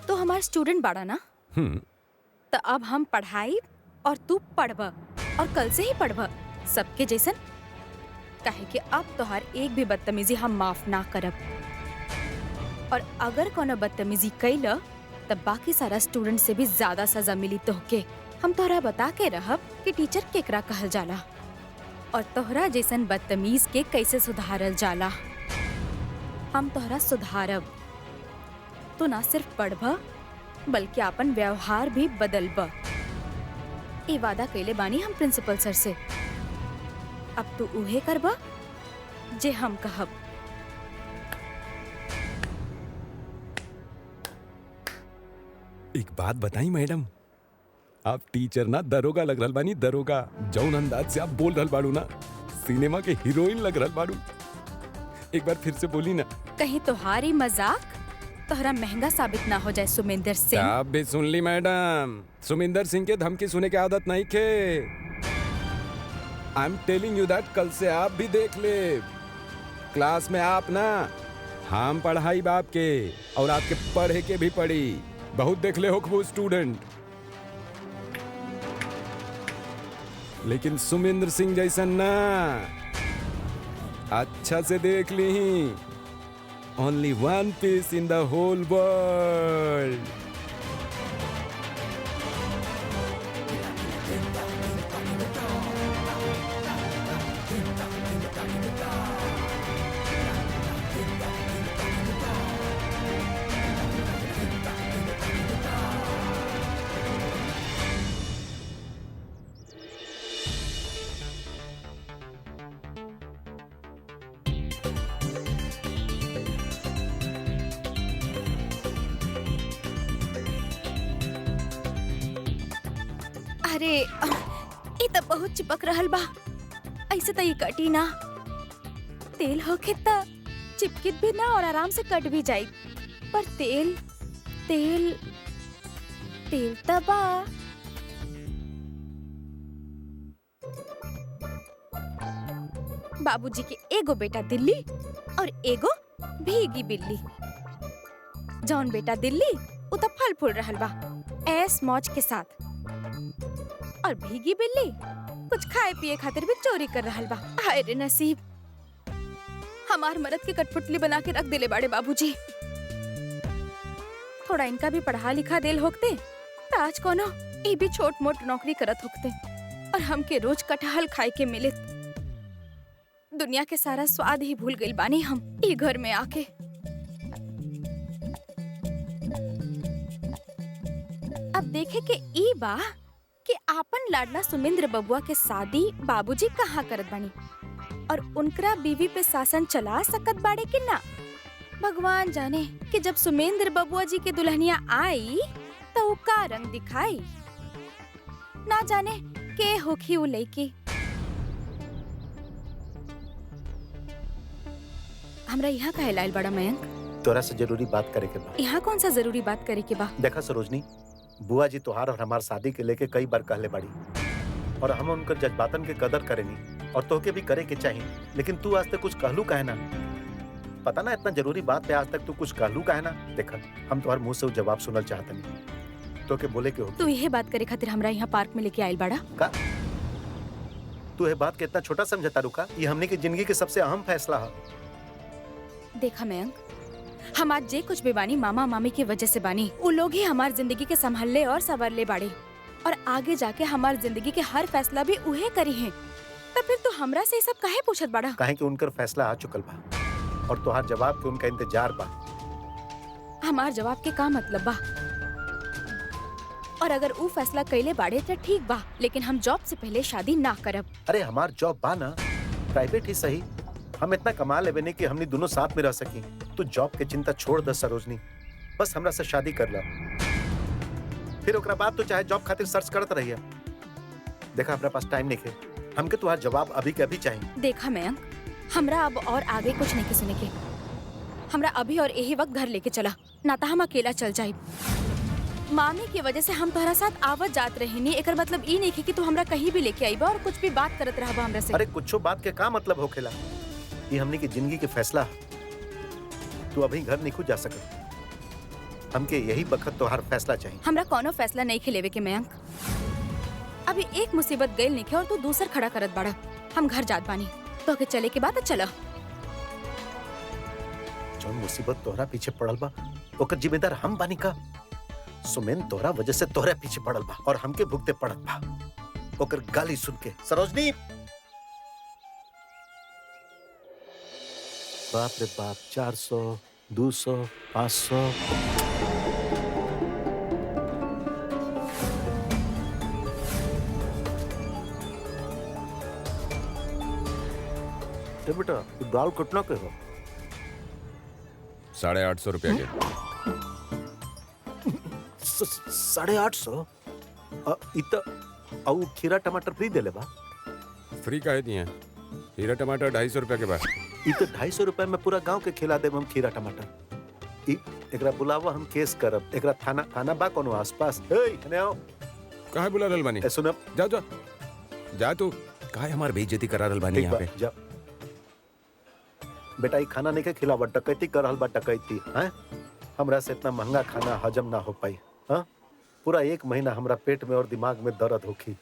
तो हमार स्टूडेंट बाड़ा ना। तो अब हम पढ़ाई और तू पढ़ब, और कल से ही पढ़ब सबके जैसन। काहे कि अब तोहार एक भी बदतमीजी हम माफ ना करब, और अगर कोनो बदतमीजी कैल तब बाकी सारा स्टूडेंट से भी ज्यादा सजा मिली तोहके। हम तोहरा बता के रहब कि टीचर केकरा कहल जाला और तोहरा जैसन बदतमीज के कैसे सुधारल जाला। हम तोहरा सुधारब। तो ना सिर्फ पढ़ब बल्कि अपन व्यवहार भी बदलब। ई वादा कैले बानी हम प्रिंसिपल सर से। अब तू उहे करब जे हम कहब। एक बात बताई मैडम, आप टीचर ना दरोगा लग रहल बानी। दरोगा जौन अंदाज से आप बोल रहल बाड़ू ना, सिनेमा के हीरोइन लग रहल बाड़ू। एक बार फिर से बोली ना। कहीं तुम्हारी मजाक तोहरा महंगा साबित ना हो जाए सुमेंद्र सिंह। आप भी सुन ली मैडम, सुमेंद्र सिंह के धमकी सुने की आदत नहीं के। I am telling you that कल से आप भी देख ले। क्लास में आप ना, हम पढ़ाई बाप के और आपके पढ़े के भी पढ़ी। बहुत देख ले हो वो स्टूडेंट, लेकिन सुमेंद्र सिंह जैसा ना। अच्छा से देख ली। Only one piece in the होल वर्ल्ड। अरे ये तो बहुत चिपक रहल बा। ऐसे तो ये कटी ना। तेल होखे त चिपकित भी ना और आराम से कट भी जाई। पर तेल तेल तेल तबा। बाबूजी के एगो बेटा दिल्ली और एगो भीगी बिल्ली। जौन बेटा दिल्ली उ तो फल फूल रहल बा ऐस मौज के साथ, और भीगी बिल्ली कुछ खाए पिए खातिर भी चोरी कर रहल बा। हाय रे नसीब, हमार मरद के कठपुतली बना के रख दिले बाड़े बाबूजी। थोड़ा इनका भी पढ़ा लिखा देल होकते त आज कोनो ये भी छोट मोट नौकरी करत होकते और हमके रोज कटहल खाए के मिले। दुनिया के सारा स्वाद ही भूल गइल बानी हम ई घर में आके। अब देखे के ई बा कि आपन लाडला सुमेंद्र बबुआ के शादी बाबूजी कहाँ करत बानी और उनकरा बीवी पे शासन चला सकत बाड़े कि ना। भगवान जाने कि जब सुमेंद्र बबुआ जी के दुल्हनिया आई तो का रंग दिखाई। ना जाने के होखी उ लईकी। हमरा यहाँ काहे लाइल बड़ा मयंक? तोरा से जरूरी बात करे के बा। यहाँ कौन सा जरूरी बात करे के बा? देखा सरोजनी, बुआ जी तोहार और हमार शादी के लेके कई बार कहले बाड़ी और हम उनकर जज्बातन के कदर करेनी और तोहके भी करे के चाहिए, लेकिन तू आज तक कुछ कहलू काहे ना? पता ना इतना जरूरी बात पे आज तक तू कुछ कहलू काहे ना? देखा हम तुम्हारे मुंह से जवाब सुनल चाहतनी। तो के बोले के हो तू यही बात करे खातिर हमरा यहाँ पार्क में लेके आइल बाड़ा का? तू ये बात के इतना छोटा समझता रुका? ये हमने की जिंदगी के सबसे अहम फैसला है। देखा मयंक, हम आज जे कुछ भी बानी मामा मामी की वजह से बानी। वो लोग ही हमार जिंदगी के संभालले और संवारले बाड़े और आगे जाके हमार जिंदगी के हर फैसला भी उहे करी है। तब फिर तू हमरा से सब काहे पूछत बाड़ा? काहे कि उनकर फैसला आ चुकल बा और तोहार जवाब के उनका इंतजार बा। हमार जवाब के का मतलब बा? और अगर वो फैसला कैले बाड़े तो ठीक बा, लेकिन हम जॉब से पहले शादी ना करब। अरे हमार जॉब बा ना, प्राइवेट ही सही। हम इतना कमा लेबे नहीं कि हमनी दोनों साथ में रह सकी। तू जॉब के चिंता छोड़ दे सरोजनी, बस हमरा से शादी कर ला। फिर ओकरा बाद तो चाहे जॉब खातिर सर्च करत रहिए। देखा अपने पास टाइम नहीं है, हमके तुम्हारा जवाब अभी के अभी चाहिए। देखा मयंक, हमरा अब और आगे कुछ नहीं के सुने के। हमरा अभी और यही वक्त घर लेके चला, ना तो हम अकेला चल जाए। मामी की वजह से हम तुम्हारा साथ आवत जात रहे नहीं, एकर मतलब ई नहीं कि तू हमरा कहीं भी लेके आईबा और कुछ भी बात करत रहबा हमरा से। अरे कुछो बात के का मतलब होखेला? ये हमने की जिंदगी के फैसला है। तू अभी घर नहीं खुद जा सकत। हमके यही बखत तोहार फैसला चाहिए। हमरा कोनो फैसला नहीं खिलेवे के मयंक। अभी एक मुसीबत गइल नहीं और तू दूसर खड़ा करत बाड़ा। हम घर जात बानी, तो के चले के बाद चला। जो मुसीबत तोहरा पीछे पड़ल बा ओकर जिम्मेदार हम बानी का? सुमेन तोहरा वजह से तोहरा पीछे पड़ल बा और हमके भुगते पड़त बा ओकर गाली सुन के। सरोजनी, बाप रे बाप, 400, 200, 500। बेटा दाल कितना के हो? 850 रुपया के। 850? इत औ खीरा टमाटर फ्री देले बा? फ्री काहे दिए? खीरा टमाटर 250 रुपया के बा। ई तो 250 रुपए में पूरा गांव के खिला देब हम खीरा टमाटर। ई एकरा बुलावा हम केस करब। एकरा थाना बा कोनो आसपास? ए हने आओ। काहे बुला रहल बानी? ए सुनब, जा जा जा, तू काहे हमार बेइज्जती करा रहल बानी यहाँ पे? जा बेटा, ई खाना नहीं के खिलावा, डकैती कर रहल बा। डकैती हैं? हमरा से इतना महंगा खाना हजम ना हो पाई। हाँ, पूरा 1 महीना हमरा पेट में और दिमाग में दर्द होखी।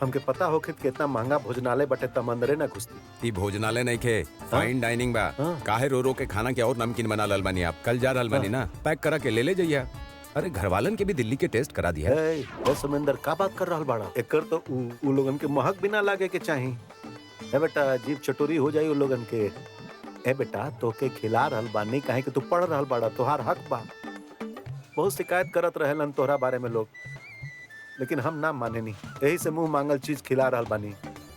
हमके पता होखे कि इतना महंगा भोजनालय बटे तम अंदरे ना घुसती। ई भोजनालय नहीं खे, फाइन डाइनिंग बा। हाँ। काहे रो रो के खाना के और नमकीन बना रहल बानी आप? कल जा रहल बानी ना, पैक करा के ले जाइए। अरे घरवालन के भी दिल्ली के टेस्ट करा दिया। ए सुमेंदर, का बात कर रहल बाड़ा? एकर तो उ लोगन के महक बिना लागे के चाही। ए बेटा, जीभ चटोरी हो जाई उ लोगन के। ए बेटा, तोके खिला रहल बानी काहे कि तू पढ़ रहल बाड़ा, तोहार हक बा। बहुत शिकायत करत रहेलन तोहरा बारे में लोग, लेकिन हम ना माने नहीं। यही से मुंह मांगल चीज खिला रहल बानी।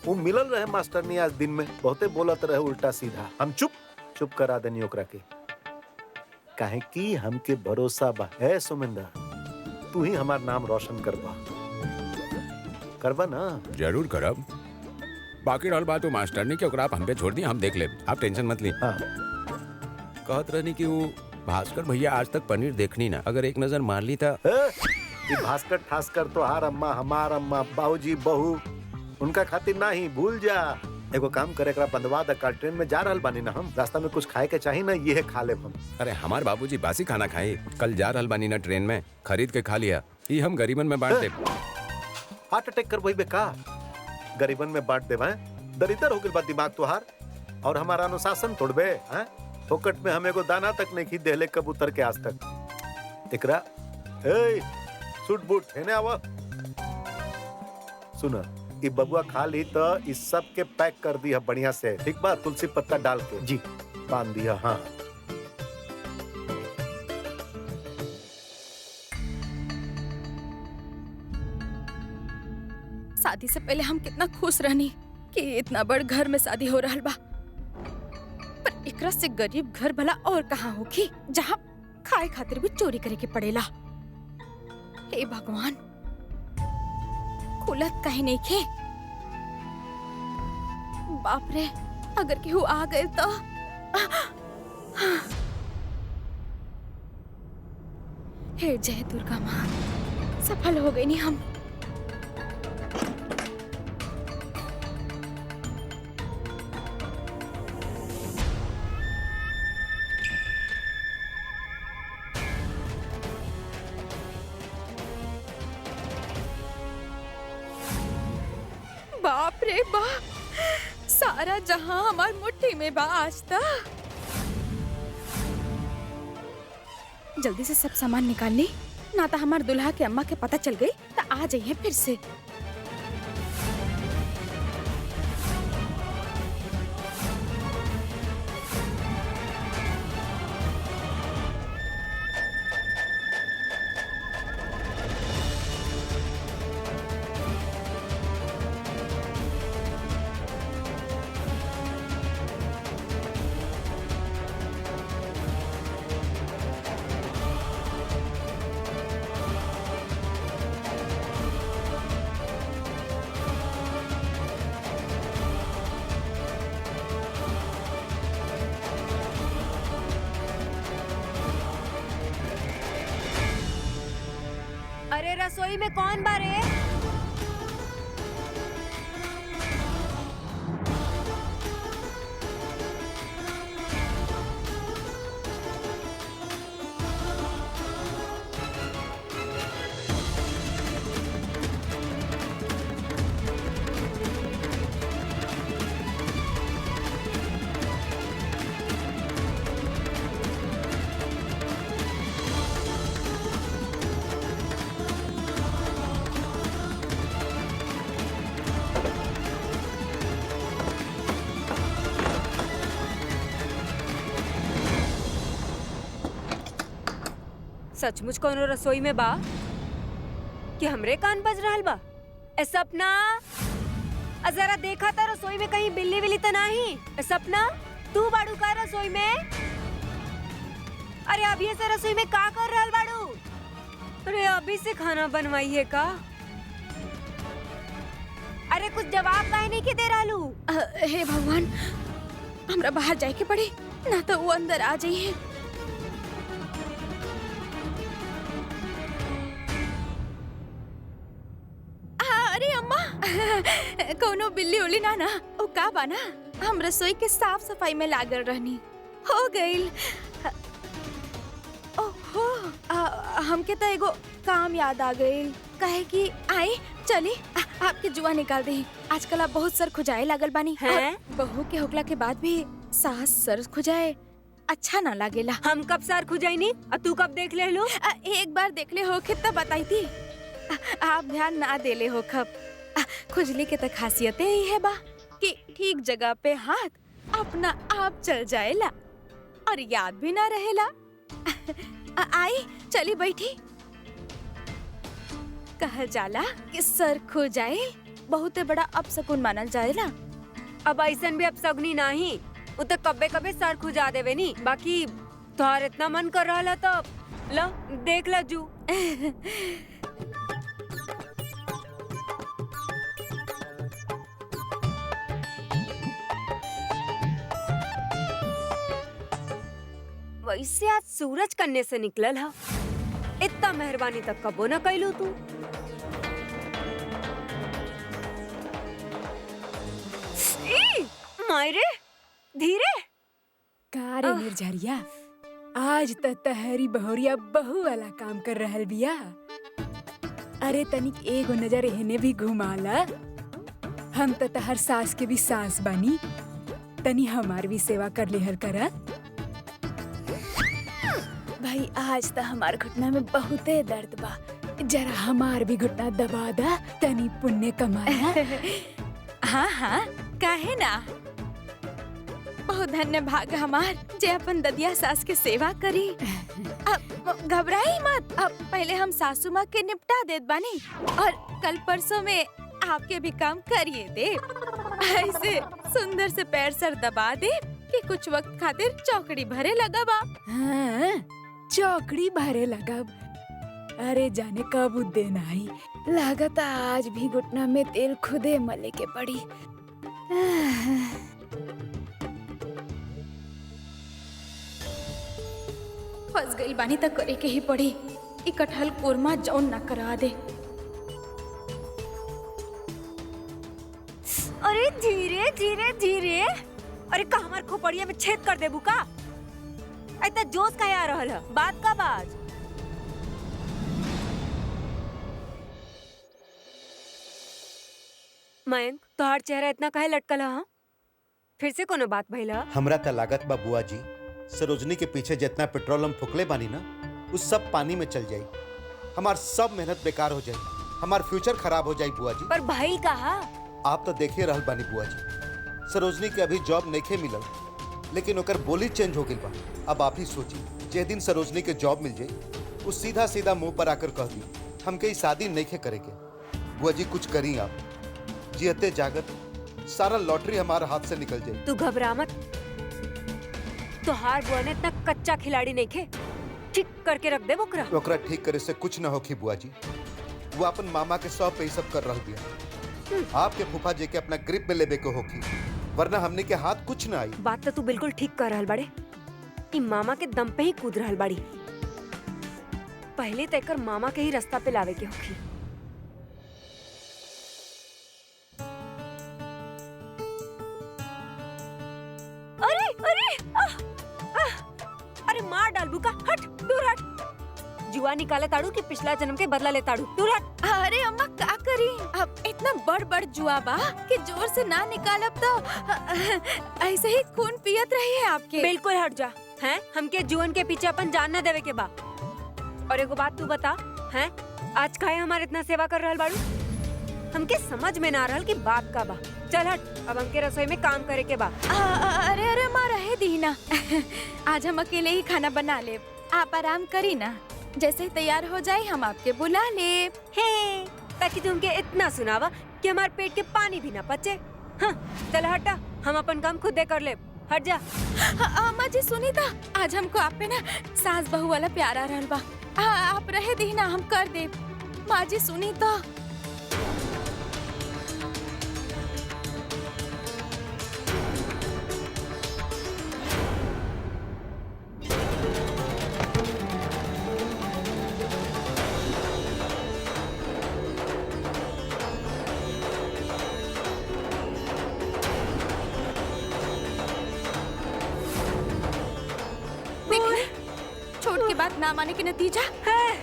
वो मिलल रहे मास्टरनी आज दिन में, बहुते बोलत रहे उल्टा सीधा। हम चुप करा देनी ओकरा के, काहे कि हमके भरोसा बा। ए सुमेंदर, तू ही हमार नाम रोशन करबा ना? जरूर करब। बाकी रहल बात तो मास्टरनी के, ओकरा आप हम पे छोड़ दी, हम देख ले, आप टेंशन मत ली। हाँ। कहत रहनी कि वो भास्कर भैया आज तक पनीर देखनी ना, अगर एक नजर मार ली था। ये भास्कर ठास्कर तो हार अम्मा, हमार अम्मा, बाबूजी, बहू, उनका खातिर ना ही भूल जा। एगो काम करे, एकरा बंधवा द। कल ट्रेन में जा रहल बानी ना हम, रास्ता में कुछ खाए के चाहिए ना, ये खा लेब हम। अरे हमार बाबूजी बासी खाना खाए, कल जा रहल बानी ना ट्रेन में, खरीद के खा लिया। ये हम गरीबन में बांट दे। हार्ट अटैक कर वही बे का? गरीबन में बांट देवा दरिद्र हो गइल बा दिमाग तुहार और हमारा अनुशासन तोड़बे हैं फोकट में हमें को दाना तक नहीं खी देले कबूतर के आज तक एकरा ए सूट बूट है ना आवा सुना ई बबुआ खा ली तो इस सब के पैक कर दी है बढ़िया से ठीक बा तुलसी पत्ता डाल के जी बांध दिया हाँ शादी से पहले हम कितना खुश रहनी कि इतना बड़ घर में शादी हो रहल बा पर एकरा से गरीब घर भला और कहाँ होगी जहाँ खाए खातिर भी चोरी करे के पड़ेला। हे भगवान खुलत कहीं नहीं खे बाप रे अगर केहू आ गए तो हे जय दुर्गा माँ सफल हो गई नहीं हम। बाप रे बाप सारा जहां हमार मुट्ठी में बा आज तक। जल्दी से सब सामान निकाल ली ना तो हमार दुल्हा के अम्मा के पता चल गई तो आ जाइए फिर से। अरे रसोई में कौन बारे? सचमुच कोनो रसोई में बा कि हमरे कान बज रहल बा? ए सपना जरा देखा था रसोई में कहीं बिल्ली विल्ली तो नहीं? ए सपना तू बाड़ू का रसोई में? अरे अभी से रसोई में का कर रहल बाड़ू? अरे अभी से खाना बनवाई है का? अरे कुछ जवाब काहे नहीं के दे रहलू? हे भगवान हमरा बाहर जाए के पड़ी ना तो वो अंदर आ जाइए। अरे अम्मा कोनो बिल्ली उल्ली ना ना ओ का बाना हम रसोई के साफ सफाई में लागल रहनी हो गईल। ओहो हमके तो एगो काम याद आ गईल कहे कि आई चली आपके जुआ निकाल दे। आजकल आप बहुत सर खुजाए लागल बानी हैं? बहू के होगला के बाद भी सास सर खुजाए अच्छा ना लागेला। हम कब सर खुजाइनी और तू कब देख ले लो? एक बार देख ले हो कितना बताई थी आप ध्यान ना देले हो खब। खुजली के तो खासियत ही है बा कि ठीक जगह पे हाथ अपना आप चल जाएला और याद भी ना रहेला। आई चली बैठी। कहल जाला कि सर खो जाए बहुत बड़ा अपशकुन मानल जाएला। अब ऐसन भी अपशगुनी नहीं वो तो कब्बे कब्बे सर खुजा देवे नी। बाकी तोहार इतना मन कर रहा तो लो देख ला जू। वैसे आज सूरज कन्ने से निकलल हा इतना मेहरबानी तक कबो न कैलू तू। मायरे धीरे का रे निर्झरिया आज तक तहरी बहुरिया बहु वाला काम कर रहल बिया। अरे तनिक एगो नजर एहने भी घुमाला। हम तो तहर सास के भी सास बानी, तनी हमार भी सेवा कर लिहर करा। भाई आज तो हमार घुटना में बहुते दर्द बा, जरा हमार भी घुटना दबा दा, तनी पुण्य कमाया। हाँ हाँ काहे ना, बहुत धन्य भाग हमार जे अपन ददिया सास के सेवा करी। अब घबराई मत, अब पहले हम सासू माँ के निपटा देत बानी और कल परसों में आपके भी काम करिए दे। ऐसे सुंदर से पैर सर दबा दे कि कुछ वक्त खातिर चौकड़ी भरे लगा बा। हाँ, चौकड़ी भरे लगब। अरे जाने कब उ दिन आई, लागत आज भी घुटना में तेल खुदे मले के पड़ी। फंस गई बानी तक करे के ही पड़ी। ई कटहल कोरमा जौन ना करा दे। अरे धीरे धीरे धीरे, अरे का हमार खोपड़िया में छेद कर देबू का? इतना जोश काहे आ रहल है? बात का बात। मयंक, तोहार चेहरा इतना काहे लटकल है? फिर से कोनो बात भइल है? हमरा त लागत बा बुआ जी, सरोजनी के पीछे जितना पेट्रोल हम फुकले बानी ना, उस सब पानी में चल जाई। हमार सब मेहनत बेकार हो जाई, हमार फ्यूचर खराब हो जाई बुआ जी। पर भाई कहा? आप तो देखे रहल बानी बुआ जी, सरोजनी के अभी जॉब नइखे मिलल, लेकिन ओकर बोली चेंज हो गई बा। अब आप ही सोची, जे दिन सरोजनी के जॉब मिल जाई, वो सीधा सीधा मुंह पर आकर कह दी हमके शादी नइखे करेके। बुआ जी कुछ करी आप, जियते जागत सारा लॉटरी हमारे हाथ से निकल जाए। तू घबरा मत, तोहार बुआ ने इतना कच्चा खिलाड़ी नहीं खे, ठीक करके रख दे बोकरा। ओकरा ठीक करे से कुछ न होखी बुआ जी, वो अपन मामा के सब पे ही सब कर रहा बिया। आपके फूफा जी के अपना ग्रिप में लेबे को होखी, वरना हमने के हाथ कुछ न आई। बात तो तू बिल्कुल ठीक कर रहल बड़े, ई मामा के दम पे ही कूद रहल बाड़ी। पहले तय कर मामा के ही रास्ता पे लावे के होखी। अरे अरे अरे मार डाल बुका, हट दूर हट। जुआ निकाले ताड़ू कि पिछला जन्म के बदला ले ताड़ू, दूर हट। अरे अम्मा का करी, अब इतना बड़ बड़ जुआ बा कि जोर से ना निकालब तो ऐसे ही खून पियत रही है आपके। बिल्कुल हट जा, हैं? हमके जुअन के पीछे अपन जान न देवे के बा। और एगो बात तू बता, हैं? आज काहे हमारे इतना सेवा कर रहल बाड़ू? हमके समझ में ना रहल कि बात का बा। चल हट, अब हमके रसोई में काम करे के बा। अरे अरे माँ रहे दी ना, आज हम अकेले ही खाना बना ले, आप आराम करी ना। जैसे ही तैयार हो जाए हम आपके बुला ले। हे, ताकि तुमके इतना सुनावा कि हमारे पेट के पानी भी ना पचे। हाँ, चल हटा, हम अपन काम खुद कर ले। हट जा। अम्मा जी सुनी था, आज हमको आप पे ना सास बहू वाला प्यार आ रहल बा। आप रहे दी ना, हम कर दे। माँ जी सुनी तो। छोट के बाद ना माने के नतीजा है।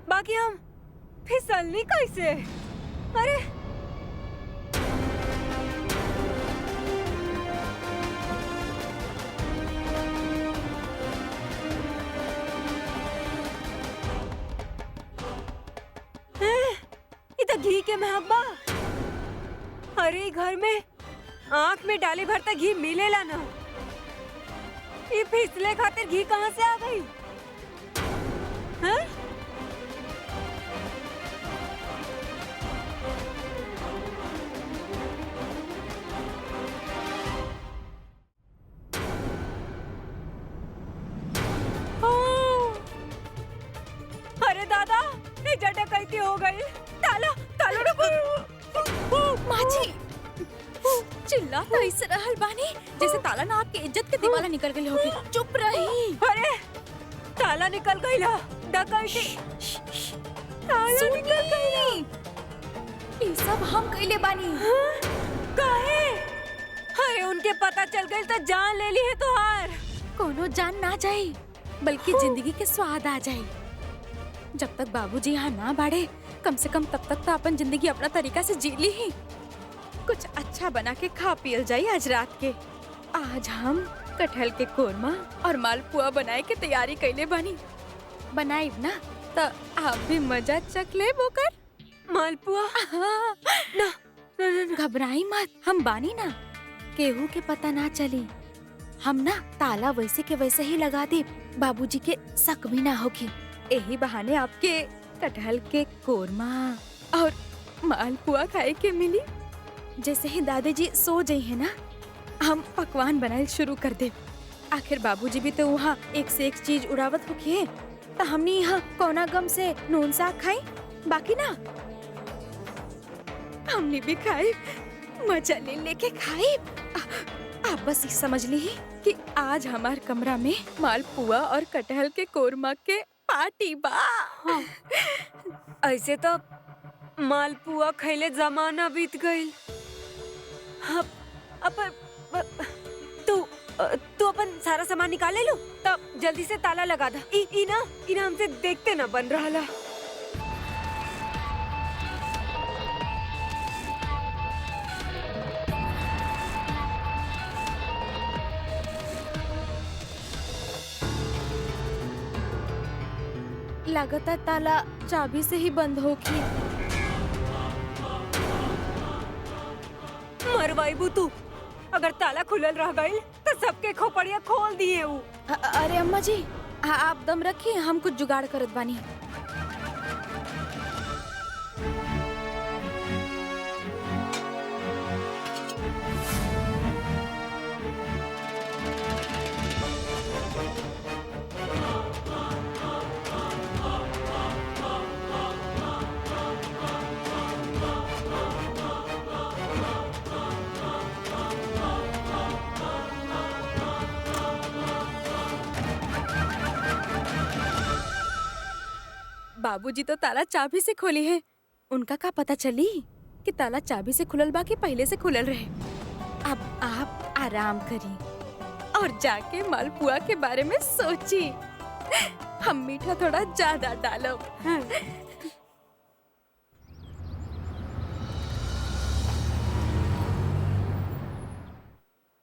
बाकी हम फिसलनी कैसे? अरे ये तो घी के महब्बा। अरे घर में आँख में डाले भर तक घी मिलेला ना, ये फिसले खातिर घी कहाँ से आ गई? हैं? अरे दादा, ये जटा कैसी हो गई? ताला ताला रुको। माँ जी चिल्ला तो ऐसे रहल बानी जैसे ताला ना आपके इज्जत के दिवाला निकल गई होगी। चुप रही। अरे ताला निकल गई ला, डकैती। ताला निकल गई। ये सब हम कैले बानी। काहे? अरे उनके पता चल गई तो जान ले ली है तोहार। कोनो जान ना जाए, बल्कि जिंदगी के स्वाद आ जाए। जब तक बाबूजी यहाँ ना बाढ़े कम से कम तब तक तो अपन जिंदगी अपना तरीका से जी ली ही। कुछ अच्छा बना के खा पियल जाई आज रात के। आज हम कटहल के कोरमा और मालपुआ बनाए के तैयारी कैले बनी। बनाई ना तो आप भी मजा चख ले बोकर। मालपुआ हाँ। ना घबराई मत, हम बानी ना, केहू के पता ना चली। हम ना ताला वैसे के वैसे ही लगा दे, बाबूजी के शक भी ना होगी। यही बहाने आपके कटहल के कोरमा और मालपुआ खाए के मिली। जैसे ही दादाजी सो जाई है ना, हम पकवान बनाए शुरू कर दे। आखिर बाबूजी भी तो वहाँ एक से एक चीज उड़ावत होके, तो हमने यहाँ कोना गम से नून साग खाई, बाकी ना हमने भी खाई, मजा ले लेके खाई। आप बस ये समझ ली कि आज हमार कमरा में मालपुआ और कटहल के कोरमा के पार्टी बा। हाँ। ऐसे तो मालपुआ खैले जमाना बीत गईल। तू अपन सारा सामान निकाल ले लो, तब जल्दी से ताला लगा दा। इना हमसे देखते ना बन रहा। लगातार ताला चाबी से ही बंद होगी। मरवाईबू तू, अगर ताला खुलल रह गईल तो सबके खोपड़िया खोल दिए। अरे अम्मा जी, आप दम रखिए, हम कुछ जुगाड़ करत बानी। बाबूजी तो ताला चाबी से खोली है, उनका क्या पता चली कि ताला चाबी से खुलल बा कि पहले से खुलल रहे। अब आप आराम करी और जाके मालपुआ के बारे में सोची। हम मीठा थोड़ा ज्यादा डालो।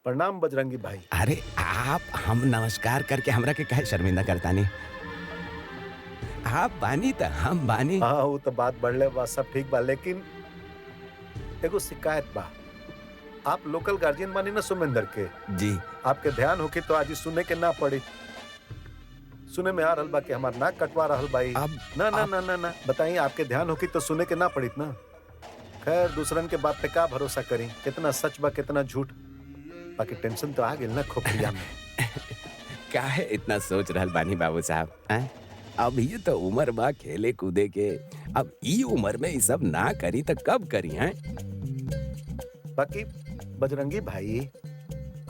प्रणाम बजरंगी भाई। अरे आप हम नमस्कार करके हमरा के कहे शर्मिंदा करतानी। आप बानी त हम बानी। हाँ, वो तो बात बढ़ले बा, सब ठीक बा, लेकिन एगो शिकायत बा। आप लोकल गार्जियन बानी ना सुमेंदर के? जी। आपके ध्यान होके तो आज सुने के ना पड़ी। सुने में आ रहल बा कि हमार नाक कटवा रहल बाई। अब ना ना ना ना ना बताइए, आपके ध्यान होकी तो सुने के ना पड़ी ना। खैर, दूसरन के बात पे का भरोसा करी, कितना सच बा कितना झूठ। बाकी टेंशन तो आ गेल ना खोपड़िया में। काहे इतना सोच रहल बानी बाबू साहब? अब ये तो उम्र बा खेले कूदे के। अब ई उम्र में ये सब ना करी तो कब करी हैं? बाकी बजरंगी भाई,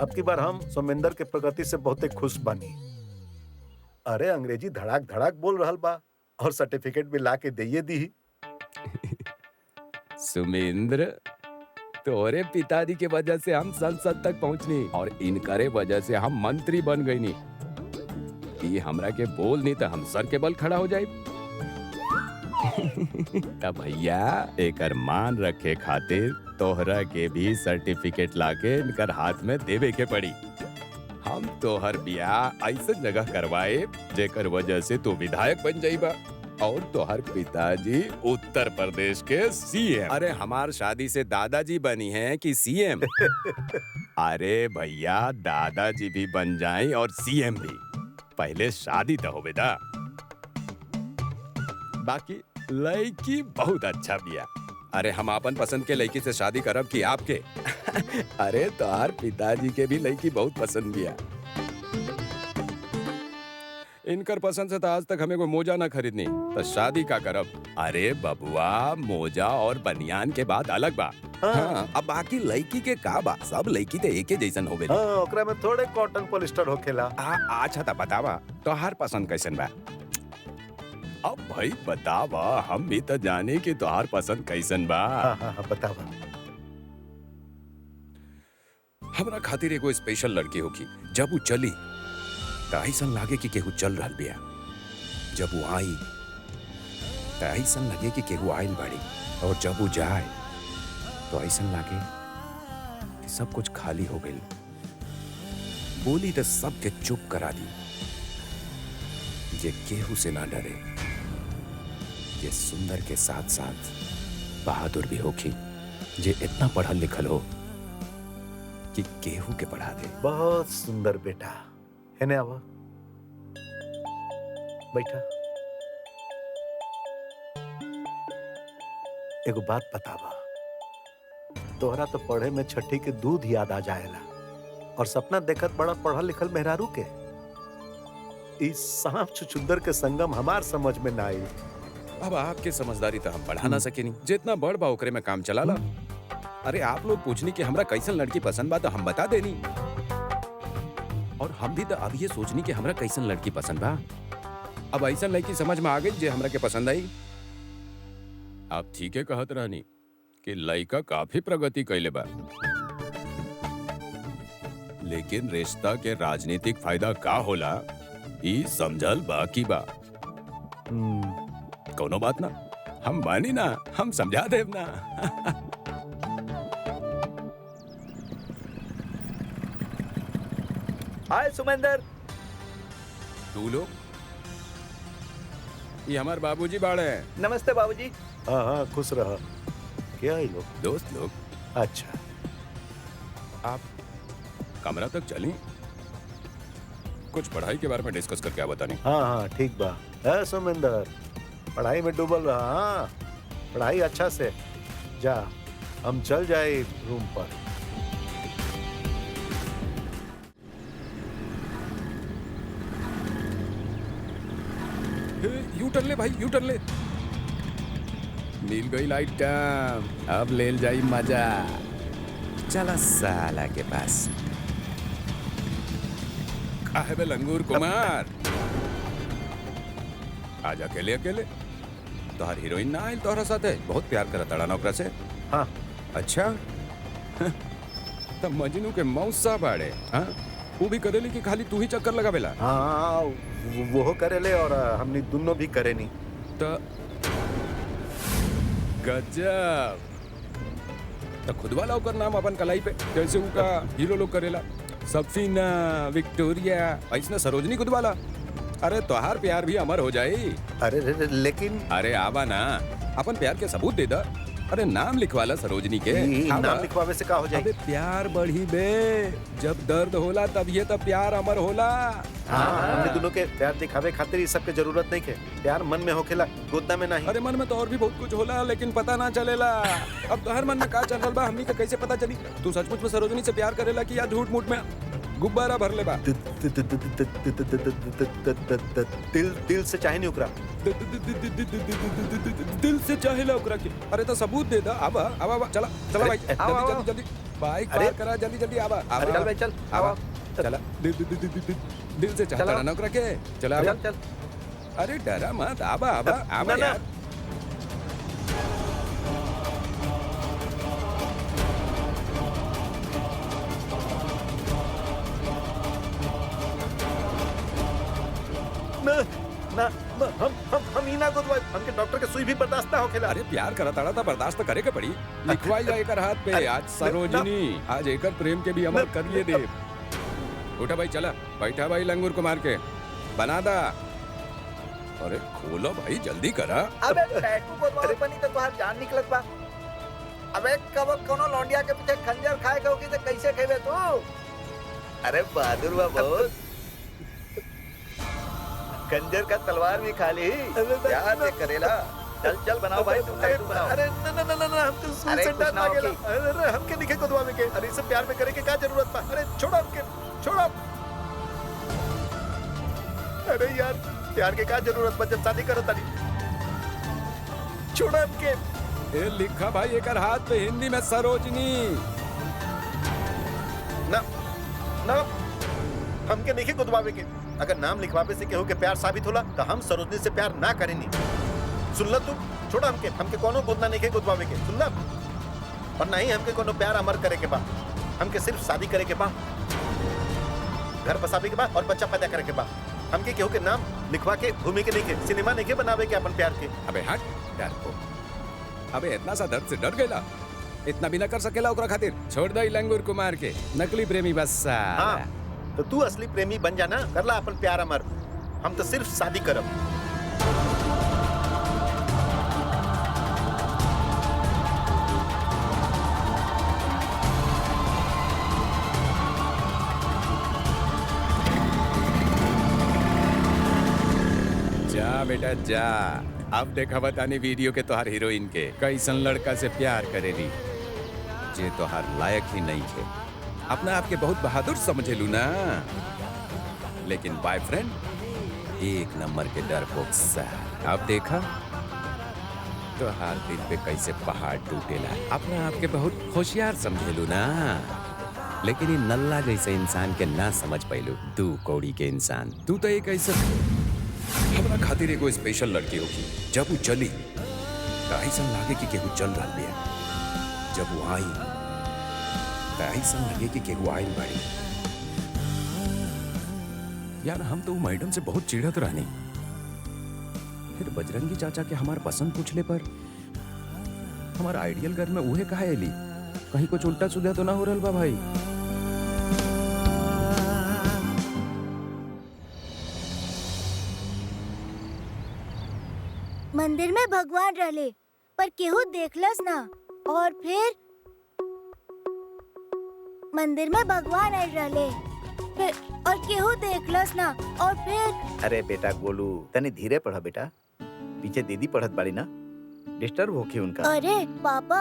अब की बार हम सोमेंदर के प्रगति से बहुत खुश बानी। अरे अंग्रेजी धड़ाक धड़ाक बोल रहल बा और सर्टिफिकेट भी ला के दिए दी। सुमेंद्र, तोरे पिताजी के वजह से हम संसद तक पहुंचनी और इनकरे वजह से हम मंत्री बन गई नी। ये हमरा के बोल नहीं तो हम सर के बल खड़ा हो जाए। तब भैया एकर मान रखे खातिर तोहरा के भी सर्टिफिकेट लाके इनकर हाथ में देवे के पड़ी। हम तोहर बियाह ऐसे जगह करवाए जेकर वजह से तू विधायक बन जाइबा और तोहर पिताजी उत्तर प्रदेश के सीएम। अरे हमार शादी से दादाजी बनी है कि सीएम? अरे भैया, दादाजी भी बन जाएं और सीएम भी, पहले शादी तो हो बेटा। बाकी लड़की बहुत अच्छा बिया। अरे हम अपन पसंद के लड़की से शादी करब कि आपके? अरे तोहार पिताजी के भी लड़की बहुत पसंद बिया। इनकर पसंद से तो आज तक हमें कोई मोजा ना खरीदनी, तो शादी का करब? अरे बबुआ, मोजा और बनियान के बाद अलग बा। हाँ, अब बाकी लड़की के का बा? सब लड़की तो एक ही जैसन होवे। हाँ, ओकरा में थोड़े कॉटन पॉलिस्टर होखेला। अच्छा तो बतावा तोहार पसंद कैसन बा? अब भाई बतावा, हम भी तो जाने कि तोहार पसंद कैसन बा। हाँ, बतावा। हमरा खातिर एगो स्पेशल लड़की होगी। जब वो चली तो ऐसा लागे कि केहू चल रहल बिया। जब वो आई तो ऐसा लगे कि केहू आइल बाड़ी, और जब वो जाए तो ऐसा लगे कि सब कुछ खाली हो गई। बोली तो सबके चुप करा दी, जे केहू से ना डरे, जे सुंदर के साथ साथ बहादुर भी होखी, जे इतना पढ़ल लिखल हो कि केहू के पढ़ा दे। बहुत सुंदर बेटा है ना। आवा बैठा। एगो बात बतावा, तोहरा तो पढ़े में छठी के दूध याद आ जाएला, और सपना देखत बड़ा पढ़ल लिखल मेहरारू के। इस सांप छुछुंदर के संगम हमार समझ में ना आई। अब आपके समझदारी तो हम बढ़ा ना सके नहीं, जितना बड़ बा ओकरे में काम चला ला। अरे आप लोग पूछनी कि हमरा कैसन लड़की पसंद बा तो हम बता देनी, और हम भी तो अब ये सोचनी कि हमरा कैसन लड़की पसंद बा। अब ऐसा लड़की समझ में आ गई जे हमरा के पसंद आई। आप ठीक है कहत रहनी कि लड़का काफी प्रगति कैले बा, लेकिन रिश्ता के राजनीतिक फायदा का होला ई समझल बाकी बा। कोनो बात ना, हम बानी ना, हम समझा देव ना। हाय सुमेंदर। तू लोग, ये हमारे बाबूजी बाड़े हैं। नमस्ते बाबूजी। हाँ हाँ खुश रहा। क्या है लोग? दोस्त लोग। अच्छा, आप कमरा तक चली, कुछ पढ़ाई के बारे में डिस्कस करके आप बतानी। हाँ हाँ ठीक बा। है सुमेंदर, पढ़ाई में डूबल रहा। हाँ पढ़ाई अच्छा से जा, हम चल जाए रूम पर। यू टर्न ले भाई, यू टर्न ले। मिल गई लाइट टाइम, अब ले जाई मजा। चला साला के पास। काहे बे लंगूर कुमार, आज अकेले अकेले? तोहर हीरोइन ना आइल तोहरा साथे? बहुत प्यार करत अड़ा नौकरा से। हाँ। अच्छा तब मजनू के मौसा बाड़े। हाँ वो भी करेली कि खाली तू ही चक्कर लगावेला? हाँ वो करेले और हमनी दोनों भी करे नहीं। तो गजब। तो खुद वाला ओकर नाम अपन कलाई पे जैसे उनका हीरो लोग करेला, सफीना, विक्टोरिया, ऐसना सरोजनी खुद वाला। अरे तोहार प्यार भी अमर हो जाए। अरे लेकिन अरे आवा ना, अपन प्यार के सबूत दे दा। अरे नाम लिखवाला सरोजनी के। नाम लिखवावे से का हो जाए? अबे प्यार बढ़ी बे, जब दर्द होला तब ये तब प्यार अमर होला। हमने दोनों के प्यार दिखावे खातिर इस सब के जरूरत नहीं है। प्यार मन में होखेला, गोदा में नहीं। अरे मन में तो और भी बहुत कुछ होला, लेकिन पता ना चलेला। अब तो हर मन में का चल रहा बा, हमनी के कैसे पता चली? तू सचमुच में सरोजनी से प्यार करेला कि या झूठ मूठ में गुब्बारा भर ले बा? दिल से चाहे नहीं उकरा। दिल से चाहेला उकरा के? अरे तो सबूत दे दा। आवा आवा आवा, चला चला भाई, जल्दी जल्दी बाइक पार करा, जल्दी जल्दी आवा। चल भाई चल, आवा चला। दिल से चाहता ना उकरा के? चला चल। अरे डरा मत, आवा आवा आवा यार। हम ही ना गोदवाई, हमके डॉक्टर के सुई भी बर्दाश्त ना होखेला। अरे प्यार करा ताड़ा था, बर्दाश्त करे के पड़ी। लिखवाई जाए कर हाथ पे, आज सरोजनी, आज एकर प्रेम के भी अमर करिए दे। उठा भाई, चला बैठा भाई लंगूर को मार के बना दा। अरे खोलो भाई, जल्दी करा। अबे टैटू गोदवाई बनी तो तोहार जान निकलत बा। अबे कब कोनो लौंडिया के पीछे खंजर खाए के होगी तो कैसे खेबे तू? अरे बहादुर बा बहुत। खंजर का तलवार भी खाली प्यार से करेला। चल चल बनाओ भाई, तुम टैटू बनाओ। अरे ना हमके सुई से डर लागेला। अरे हमके निके गोदवावे के। अरे इसे प्यार में करे के क्या जरूरत बा? अरे छोड़ो हमके, छोड़ो। अरे यार प्यार के क्या जरूरत बा जब शादी करो तारी? छोड़ो हमके। ए लिखा भाई एकर हाथ पे हिंदी में सरोजनी। ना ना हमके नहीं गुदवावे के। अगर नाम लिखवावे से केहू के प्यार साबित होला तो हम सरोजनी से प्यार ना करेनी। सुन ला तू, छोड़ा हमके कोनो गोदना नहीं के गुदवावे के। सुन ला, और नहीं हमके कोनो प्यार अमर करे के बा। हमके सिर्फ शादी करे के बा, घर बसावे के बा और बच्चा पैदा करे के बा। हमके केहू के नाम लिखवा के घूमे के नहीं के सिनेमा नहीं के बनावे के अपन प्यार के। अबे हट डर को। अबे इतना सा दर्द से डर गया, इतना भी न कर सकेला ओकरा खातिर। छोड़ दई लंगूर कुमार के, नकली प्रेमी बस। हाँ, तो तू असली प्रेमी बन जाना, करला अपन प्यार अमर। हम तो सिर्फ शादी करब। जा बेटा जा, अब देखा बतानी वीडियो के तोहार हीरोइन के कैसन लड़का से प्यार करेली जे तोहार लायक ही नहीं थे। अपना आपके बहुत बहादुर समझेलू ना, लेकिन बॉयफ्रेंड एक नंबर के डरपोक सा। अब देखा तोहार दिल पे कैसे पहाड़ टूटेला। अपना आपके बहुत होशियार समझेलू ना, लेकिन ये नल्ला जैसे इंसान के ना समझ पैलू। तू कौड़ी के इंसान, तू तो एक ऐसा हमरा खातिर एगो स्पेशल लड़की होगी। जब वो चली तो ऐसा लागे कि केहू चल रहा बिया। जब वो आई तो ऐसा लगे कि केहू आयल बाड़ी। यार हम तो मैडम से बहुत चिढ़त रहनी, फिर बजरंगी चाचा के हमार पसंद पूछले पर हमारा आइडियल घर में उहे कहा एली। कहीं कुछ उल्टा सुधा तो ना हो रहल बा भाई। मंदिर में भगवान रहले पर केहू देखलस ना, और फिर मंदिर में भगवान आए रहले फिर और केहू देखलस ना, और फिर। अरे बेटा गोलू, तनी धीरे पढ़ा बेटा, पीछे दीदी पढ़त बाड़ी ना, डिस्टर्ब होके उनका। अरे पापा,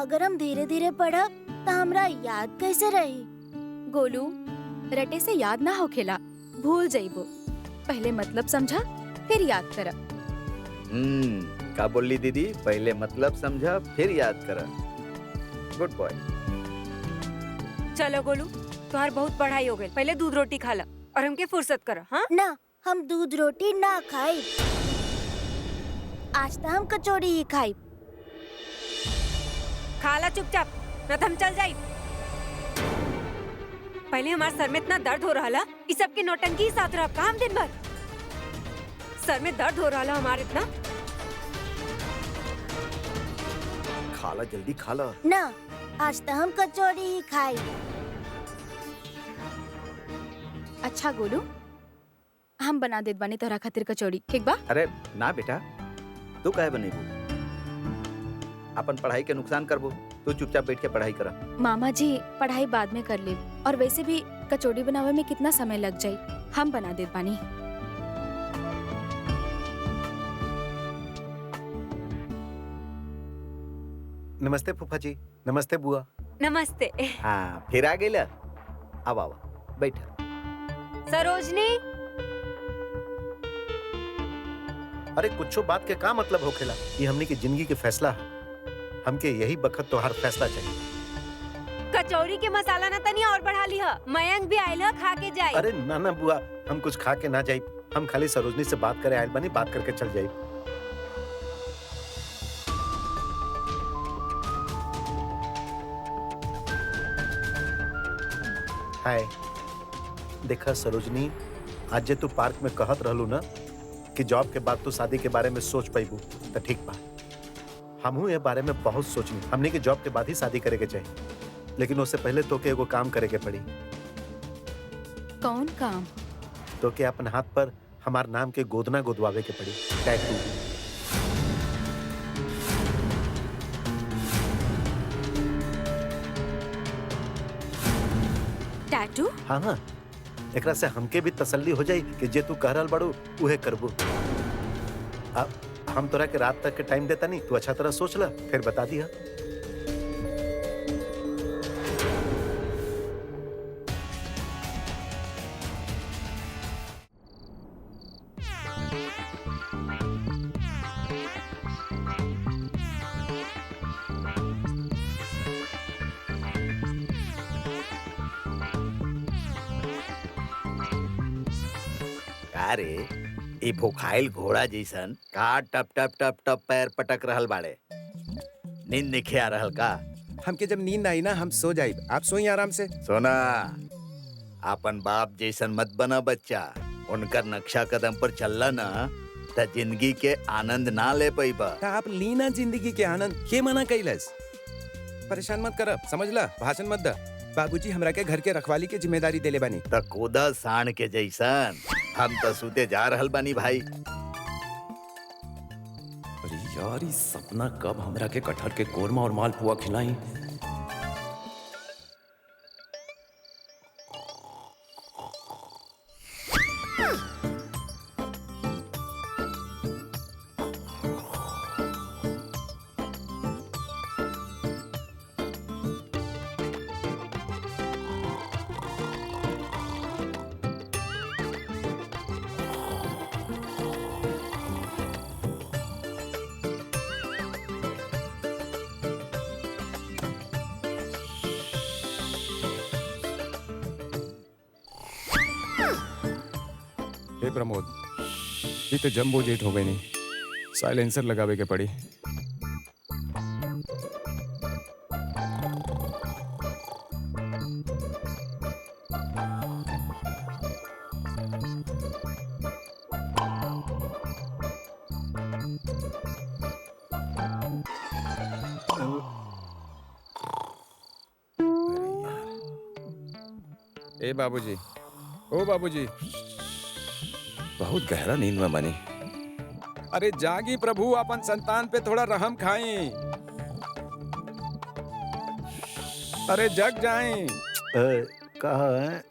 अगर हम धीरे धीरे पढ़ब तो हमरा याद कैसे रही? गोलू, रटे से याद ना होखेला, भूल जाइबो। पहले मतलब समझा फिर याद करब। का बोली दीदी? पहले मतलब समझा फिर याद करा। Good boy. चलो गोलू, तुम्हार बहुत पढ़ाई हो गई, पहले दूध रोटी खा ला और हमके फुर्सत करो। हाँ ना, हम दूध रोटी ना खाई, आज तो हम कचौड़ी ही खाई। खा ला चुपचाप, न तो हम चल जाई। पहले हमारे सर में इतना दर्द हो रहा ला, इस सब के नौटंकी साथ रहा काम दिन भर। सर में दर्द हो रहा ला हमारे इतना। खाला जल्दी खाला। ना, आज तो हम कचौड़ी ही खाई। अच्छा गोलू, हम बना देत बानी तोहरा खातिर कचौड़ी, ठीक बा? अरे ना बेटा, तू काहे बनेबू? अपन पढ़ाई के नुकसान करबो, तू चुपचाप बैठ के पढ़ाई करा। मामा जी, पढ़ाई बाद में कर ले, और वैसे भी कचौड़ी बनावे में कितना समय लग जाई, हम बना देत बानी। नमस्ते फूफा जी। नमस्ते बुआ। नमस्ते। हाँ, फिर आ गेला। अब आवा, बैठ। सरोजनी। अरे कुछ बात के का मतलब होखेला? ये हमनी की जिंदगी के फैसला है, हमके यही बखत तो हर फैसला चाहिए। कचौड़ी के मसाला ना तनी और बढ़ा ली है, मयंक भी आयल है, खा के जाए। अरे ना ना बुआ, हम कुछ खा के ना जाई, हम खाली सरोजनी से बात करे आयल बानी, बात करके चल जाई। हाय, देखा सरोजनी, आज जे तू पार्क में कहत रहलू ना कि जॉब के बाद तू शादी के बारे में सोच पाइबू, तो ठीक बा। हमहू ये बारे में बहुत सोचनी, हमने के जॉब के बाद ही शादी करे के चाहिए, लेकिन उससे पहले तो के एगो काम करे के पड़ी। कौन काम? तो के अपन हाथ पर हमार नाम के गोदना गोदवावे के पड़ी, टैटू। टैटू? हाँ हाँ, एकरा से हमके भी तसल्ली हो जाई कि जे तू कह रहल बाड़ू उहे करबू। अब हम तोरा के रात तक के टाइम देता नहीं, तू अच्छा तरह सोच ला, फिर बता दिया। अरे ए भोखाइल घोड़ा जैसन का टप टप टप टप पैर पटक रहल बाड़े? नींद नहीं आ रहल का? हमके जब नींद आई ना, हम सो जाइब, आप सोई आराम से। सोना, अपन बाप जैसन मत बना बच्चा, उनका नक्शा कदम पर चलला ना त जिंदगी के आनंद ना ले पैबा। ता आप लीना जिंदगी के आनंद के मना कैलस। परेशान मत कर, समझला, भाषण मत दा। बाबूजी हमरा के घर के रखवाली के जिम्मेदारी देले बानी। त कोदा साण के जैसन हम त सूते जा रहल बानी भाई। अरे यार, इस सपना कब हमरा के कटहर के कोरमा और मालपुआ खिलाई। हे प्रमोद, ये तो जंबो जेट हो गई नहीं, साइलेंसर लगावे के पड़ी। ए बाबूजी, ओ बाबूजी, बहुत गहरा नींद में बनी। अरे जागी प्रभु, अपन संतान पे थोड़ा रहम खाएं। अरे जग जाएं। कहा है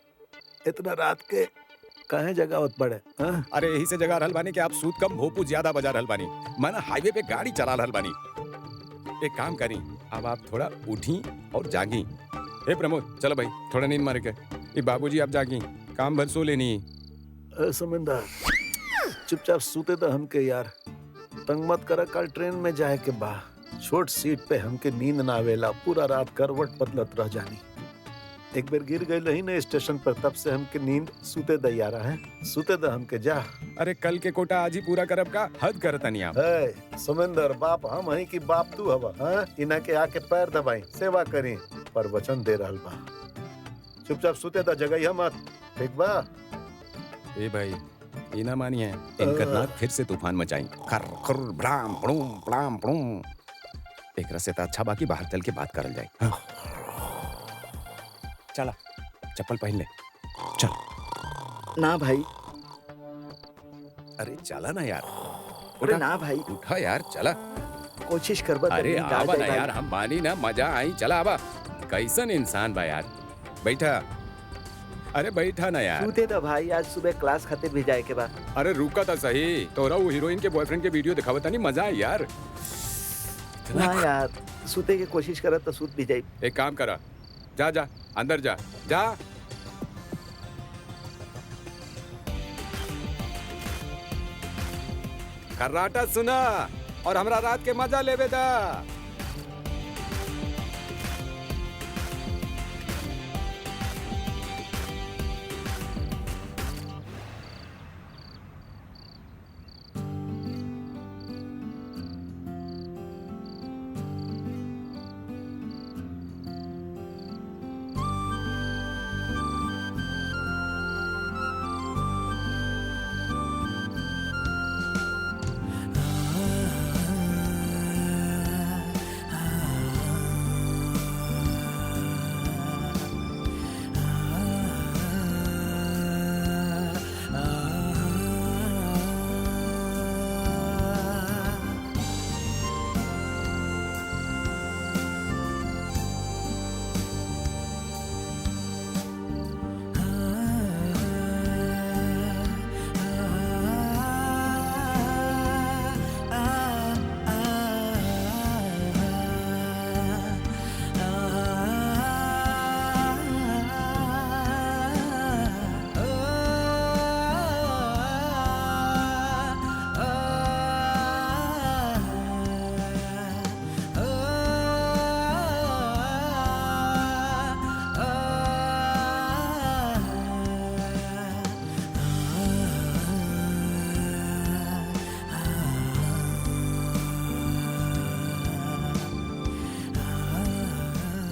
इतना रात के कहे जगावत पड़े? अरे यही से जगा रहल बानी कि आप सूत कम भोपू ज्यादा बजा रहल बानी। मैं हाईवे पे गाड़ी चला रहल बानी। एक काम करी, अब आप थोड़ा उठी और जागी। हे प्रमोद, चलो भाई थोड़ा नींद मार के। ये बाबूजी आप जागी, काम भर सो लेनी। समझदार, चुपचाप सूते तो हमके यार, तंग मत करा। कल ट्रेन में जाए के बा, छोट सीट पे हमके नींद ना आवेला, पूरा रात करवट बदलत रह जानी। एक बार गिर गई रही ना स्टेशन पर, तब से हमके नींद सूते दैयारा है। सूते द हमके जा। अरे कल के कोटा आज ही पूरा करब का हद करता नहीं आप। सुमेंदर, बाप हम हई कि बाप तू हवा? इना के आके पैर दबाई, सेवा करी, पर वचन दे रहल बा। चुपचाप सूते द, जगह मत, ठीक बा? ए भाई, ये ना मानिए, इनका नाक फिर से तूफान मचाई। खर खर ब्राम ब्रूम ब्राम ब्रूम। एकरा से तो अच्छा बाकी बाहर चल के बात करल जाए। हाँ। चला, चप्पल पहन ले, चल। ना भाई। अरे चला ना यार। अरे ना भाई, उठा यार, चला। कोशिश करबा। अरे आवा ना यार, हम मानी ना, मजा आई, चला आवा। कैसन इंसान बा यार, बैठा। अरे बैठा ना यार। सूते तो भाई, आज सुबह क्लास खातिर भी जाए के बाद। अरे रुका था सही, तोरा वो हीरोइन के बॉयफ्रेंड के वीडियो दिखावता नहीं, मजा आई यार। ना यार, सूते की कोशिश करा तो सूत भी जाए। एक काम करा, जा जा अंदर जा, जा। खर्राटा सुना और हमरा रात के मजा लेवे दा।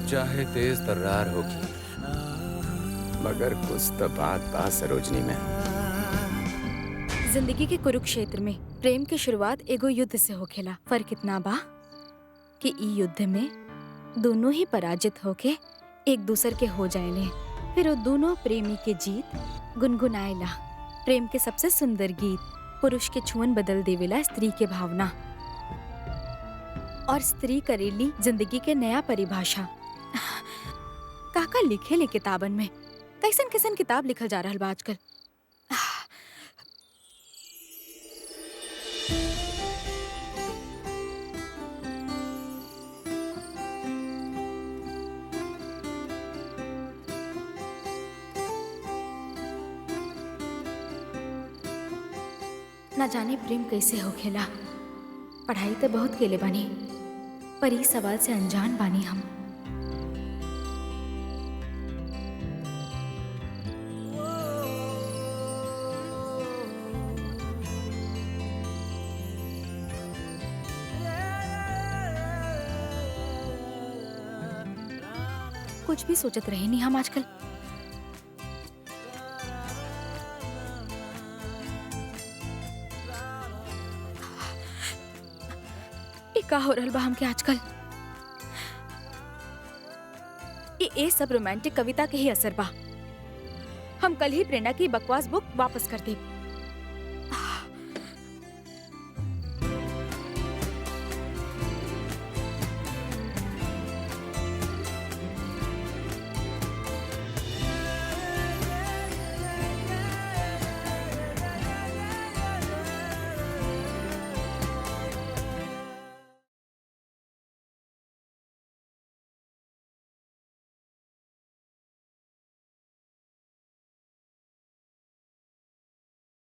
चाहे तेज तर्रार होगी, मगर कुछ तो बात बा सरोजनी में। जिंदगी के कुरुक्षेत्र में प्रेम की शुरुआत एगो युद्ध से होखेला। फर्क इतना बा कि ई युद्ध में दोनों ही पराजित होके एक दूसर के हो जाएले। फिर वो दोनों प्रेमी के जीत गुनगुनाएला। प्रेम के सबसे सुंदर गीत पुरुष के छुअन बदल देवेला स्त्री के भावना, और स्त्री करेली जिंदगी के नया परिभाषा। काका लिखे ले किताबन में, कैसन कैसन किताब लिखल जा रहल बा आजकल। ना जाने प्रेम कैसे होखेला। पढ़ाई तो बहुत केले बानी, पर ई सवाल से अनजान बानी हम। कुछ भी सोचत रहे नहीं हम आजकल। का हो रहल बा हमके आजकल। ये सब रोमांटिक कविता के ही असर बा। हम कल ही प्रेरणा की बकवास बुक वापस कर दे।